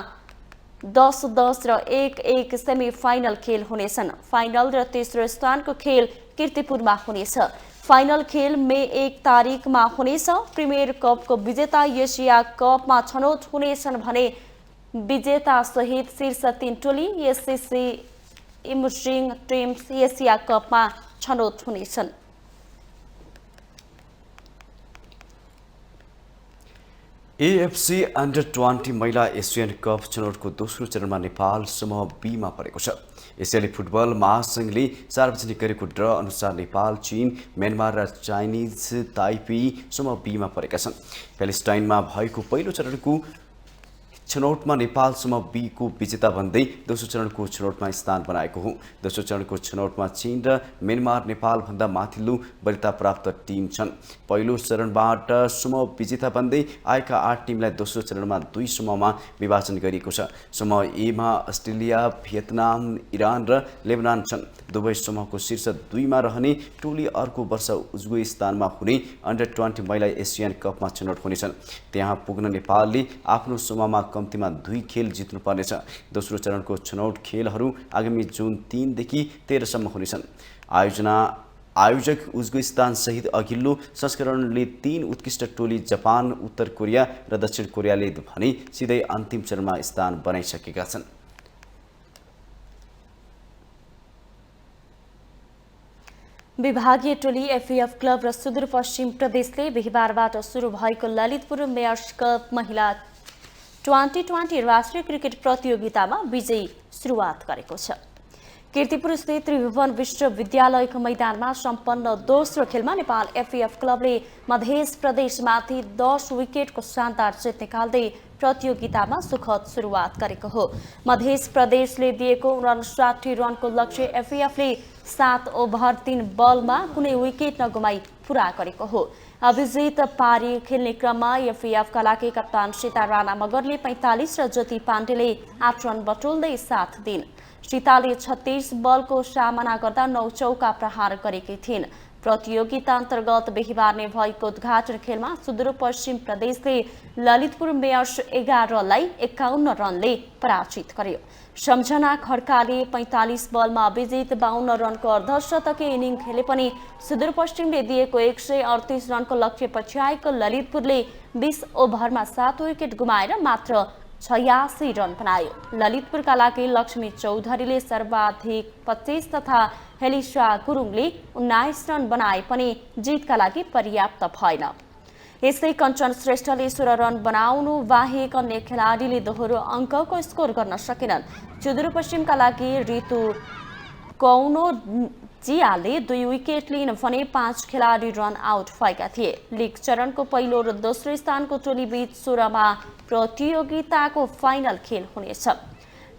10-10 र 1-1 सेमी फाइनल खेल हुनेछन्। फाइनल र तेस्रो स्थानको खेल कीर्तिपुरमा हुनेछ। फाइनल खेल मे 1 तारिकमा हुनेछ। प्रिमियर कपको विजेता एसिया कपमा छनौट हुनेछन् भने विजेता सहित शीर्ष 3 टोली एससीसी इमर्जिङ टिम्स एसिया कपमा छनौट हुनेछन्। एएफसी अन्डर 20 महिला एसियन कप छनौटको दोस्रो चरणमा नेपाल समूह बी मा परेको छ। एसियाली फुटबल महासंघले सार्वजनिक गरेको ड्र अनुसार नेपाल, चीन, म्यानमार र चाइनिज ताइपी समूह बी मा परेका छन्। प्यालेस्टाइनमा भएको पहिलो चरणको छनौटमा नेपाल समूह बी को विजेता बन्दै दोस्रो चरणको छनौटमा स्थान बनाएको हो। दोस्रो चरणको छनौटमा चीन र म्यानमार नेपालभन्दा माथिल्लो वरियता प्राप्त टिम छन्। पहिलो चरणबाट समूह विजेता बन्दै आएका 8 टिमलाई दोस्रो चरणमा 2 समूहमा विभाजन गरिएको छ। समूह ए मा अस्ट्रेलिया, भियतनाम, इरान र लेबनान छन्। दुवै समूहको शीर्ष 2 मा रहने टोली अर्को वर्ष उज्बेकिस्तानमा हुने अन्डर-20 महिला एसियन कपमा छनौट हुनेछन्। त्यहाँ पुग्न नेपालले आफ्नो समूहमा कम्तीमा 2 खेल जित्नुपर्नेछ। दोस्रो चरणको छनौट खेलहरू आगामी जुन 3 देखि 13 सम्म हुनेछन्। आयोजक उज्बेकिस्तान सहित अघिल्लो संस्करणले 3 उत्कृष्ट टोली जापान, उत्तर कोरिया र दक्षिण कोरियाले भने सिधै अन्तिम चरणमा स्थान बनाइसकेका छन्। विभागीय टोली एफएएफ क्लब र सुदूरपश्चिम प्रदेशले बिहिबारबाट सुरु भएको ललितपुर मेयर्स कप महिला 2020 राष्ट्रिय क्रिकेट प्रतियोगितामा विजयी सुरुवात गरेको छ। कीर्तिपुर स्थित त्रिभुवन विश्वविद्यालयको मैदानमा सम्पन्न दोस्रो खेलमा नेपाल एफएएफ क्लबले मध्य प्रदेशमाथि 10 विकेटको शानदार जित निकाल्दै प्रतियोगितामा सुखद सुरुवात गरेको हो। मध्य प्रदेशले दिएको 59 रनको लक्ष्य एफएएफले 7 ओभर 3 बलमा कुनै विकेट नगुमाई पूरा गरेको हो। अभिजित पारी खेल्ने क्रममा एफएएफका लागि कप्तान सीता राणा मगरले 45 र ज्योति पाण्डेले 8 रन बटुल्दै साथ दिइन्। सीताले 36 बलको सामना गर्दा 9 चौका प्रहार गरेकी थिइन्। प्रतियोगिता अन्तर्गत बिहिबार नै भएको उद्घाटन खेलमा सुदूरपश्चिम प्रदेशले ललितपुर मेयर्स 11 लाई 51 रनले पराजित गर्यो। सम्झना खड्काले 45 बलमा अभिजित 52 रनको अर्धशतकीय इनिङ खेले पनि सुदूरपश्चिमले दिएको 138 रनको लक्ष्य पछ्याएको ललितपुरले 20 ओभरमा 7 विकेट गुमाएर मात्र 86 रन बनायो। ललितपुरका लागि लक्ष्मी चौधरीले सर्वाधिक 25 तथा हेलिसा गुरुङले 19 रन बनाए पनि जितका लागि पर्याप्त भएन। यसै कञ्चन श्रेष्ठले 16 रन बनाउनु बाहेक अन्य खेलाडीले दोहोरो अङ्कको स्कोर गर्न सकेनन्। सुदूरपश्चिमका लागि ऋतु कौनो जियाले 2 विकेट लिन भने 5 खेलाडी रन आउट भएका थिए। लिग चरणको पहिलो र दोस्रो स्थानको टोली बीच 16 मा प्रतियोगिताको फाइनल खेल हुनेछ।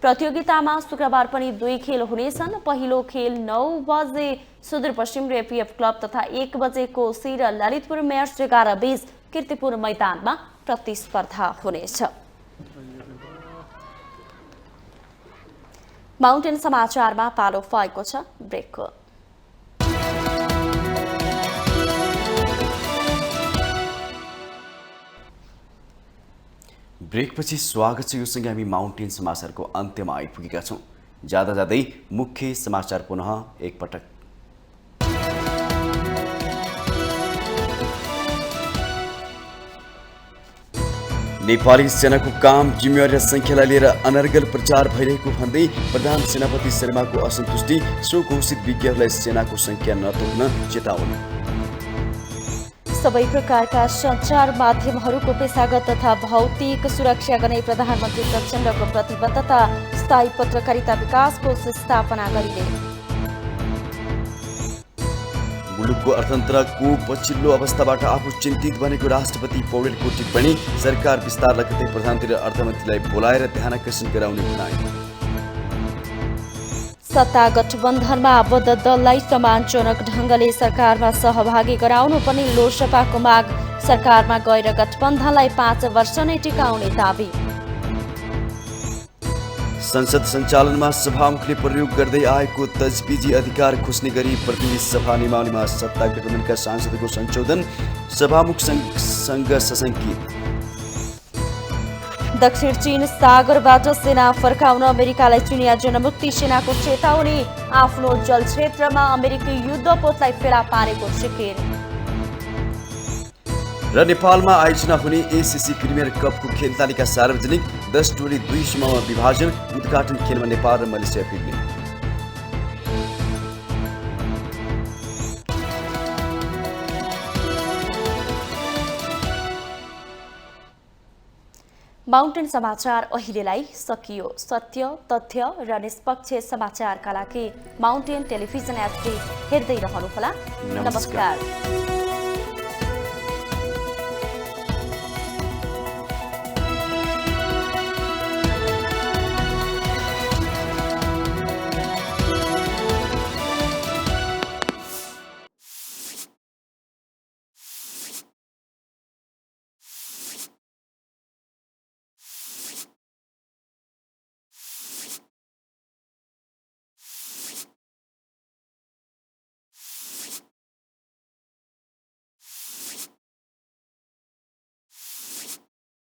प्रतियोगितामा शुक्रबार पनि 2 खेल हुनेछन्। पहिलो खेल 9 बजे सुदूरपश्चिम र एफएएफ क्लब तथा 1 बजे कोशी र ललितपुर मेयर्स 11 बीच कीर्तिपुर मैदानमा प्रतिस्पर्धा हुनेछ। माउन्टेन समाचारमा पालो भएको छ ब्रेकको। ब्रेकपछि स्वागत छ। यो सँगै हामी माउन्टेन समाचारको अन्त्यमा आइपुगेका छौँ। जाँदै मुख्य समाचार पुनः एकपटक। नेपाली सेनाको काम जिम्मेवारी र संख्यालाई लिएर अनर्गल प्रचार भइरहेको भन्दै प्रधान सेनापति शर्माको असन्तुष्टि, स्वघोषित विज्ञहरूलाई सेनाको संख्या नतोक्न चेतावनी। सबै प्रकारका सञ्चार माध्यमहरूको पेशागत तथा भौतिक सुरक्षा गर्ने प्रधानमन्त्री प्रचण्डको प्रतिबद्धता, स्थायी पत्रकारिता विकास कोष स्थापना गरिने। मुलुकको अर्थतन्त्रको पछिल्लो अवस्थाबाट आफू चिन्तित बनेको राष्ट्रपति पौडेलको टिप्पणी, सरकार विस्तार लगत्तै प्रधानमन्त्री र अर्थमन्त्रीलाई बोलाएर ध्यानाकर्षण गराउने भनाइ। सत्ता गठबन्धनमा आबद्ध दललाई सम्मानजनक ढङ्गले सरकारमा सहभागी गराउनु पनि लोकसभाको माग, सरकारमा गएर गठबन्धनलाई 5 वर्ष नै टिकाउने दाबी। संसद सञ्चालनमा सभामुखले प्रयोग गर्दै आएको तजविजी अधिकार खोज्ने गरी प्रतिनिधि सभा नियमावलीमा सत्ता गठबन्धनका सांसदको संशोधन, सभामुखसँग सशङ्कित। दक्षिण चीन सागरबाट सेना फर्काउन अमेरिकालाई चिनिया जनमुक्ति सेनाको चेतावनी, आफ्नो जल क्षेत्रमा अमेरिकी युद्धपोतलाई फेला पारेको जिकिर। र नेपालमा आयोजना हुने एसिसी प्रिमियर कपको खेल तालिका सार्वजनिक, 10 टोली 2 समूहमा विभाजन, उद्घाटन खेलमा नेपाल र मलेसिया भिड्ने। माउन्टेन समाचार अहिलेलाई सकियो। सत्य, तथ्य र निष्पक्ष समाचारका लागि माउन्टेन टेलिभिजन एचडी हेर्दै रहनुहोला। नमस्कार।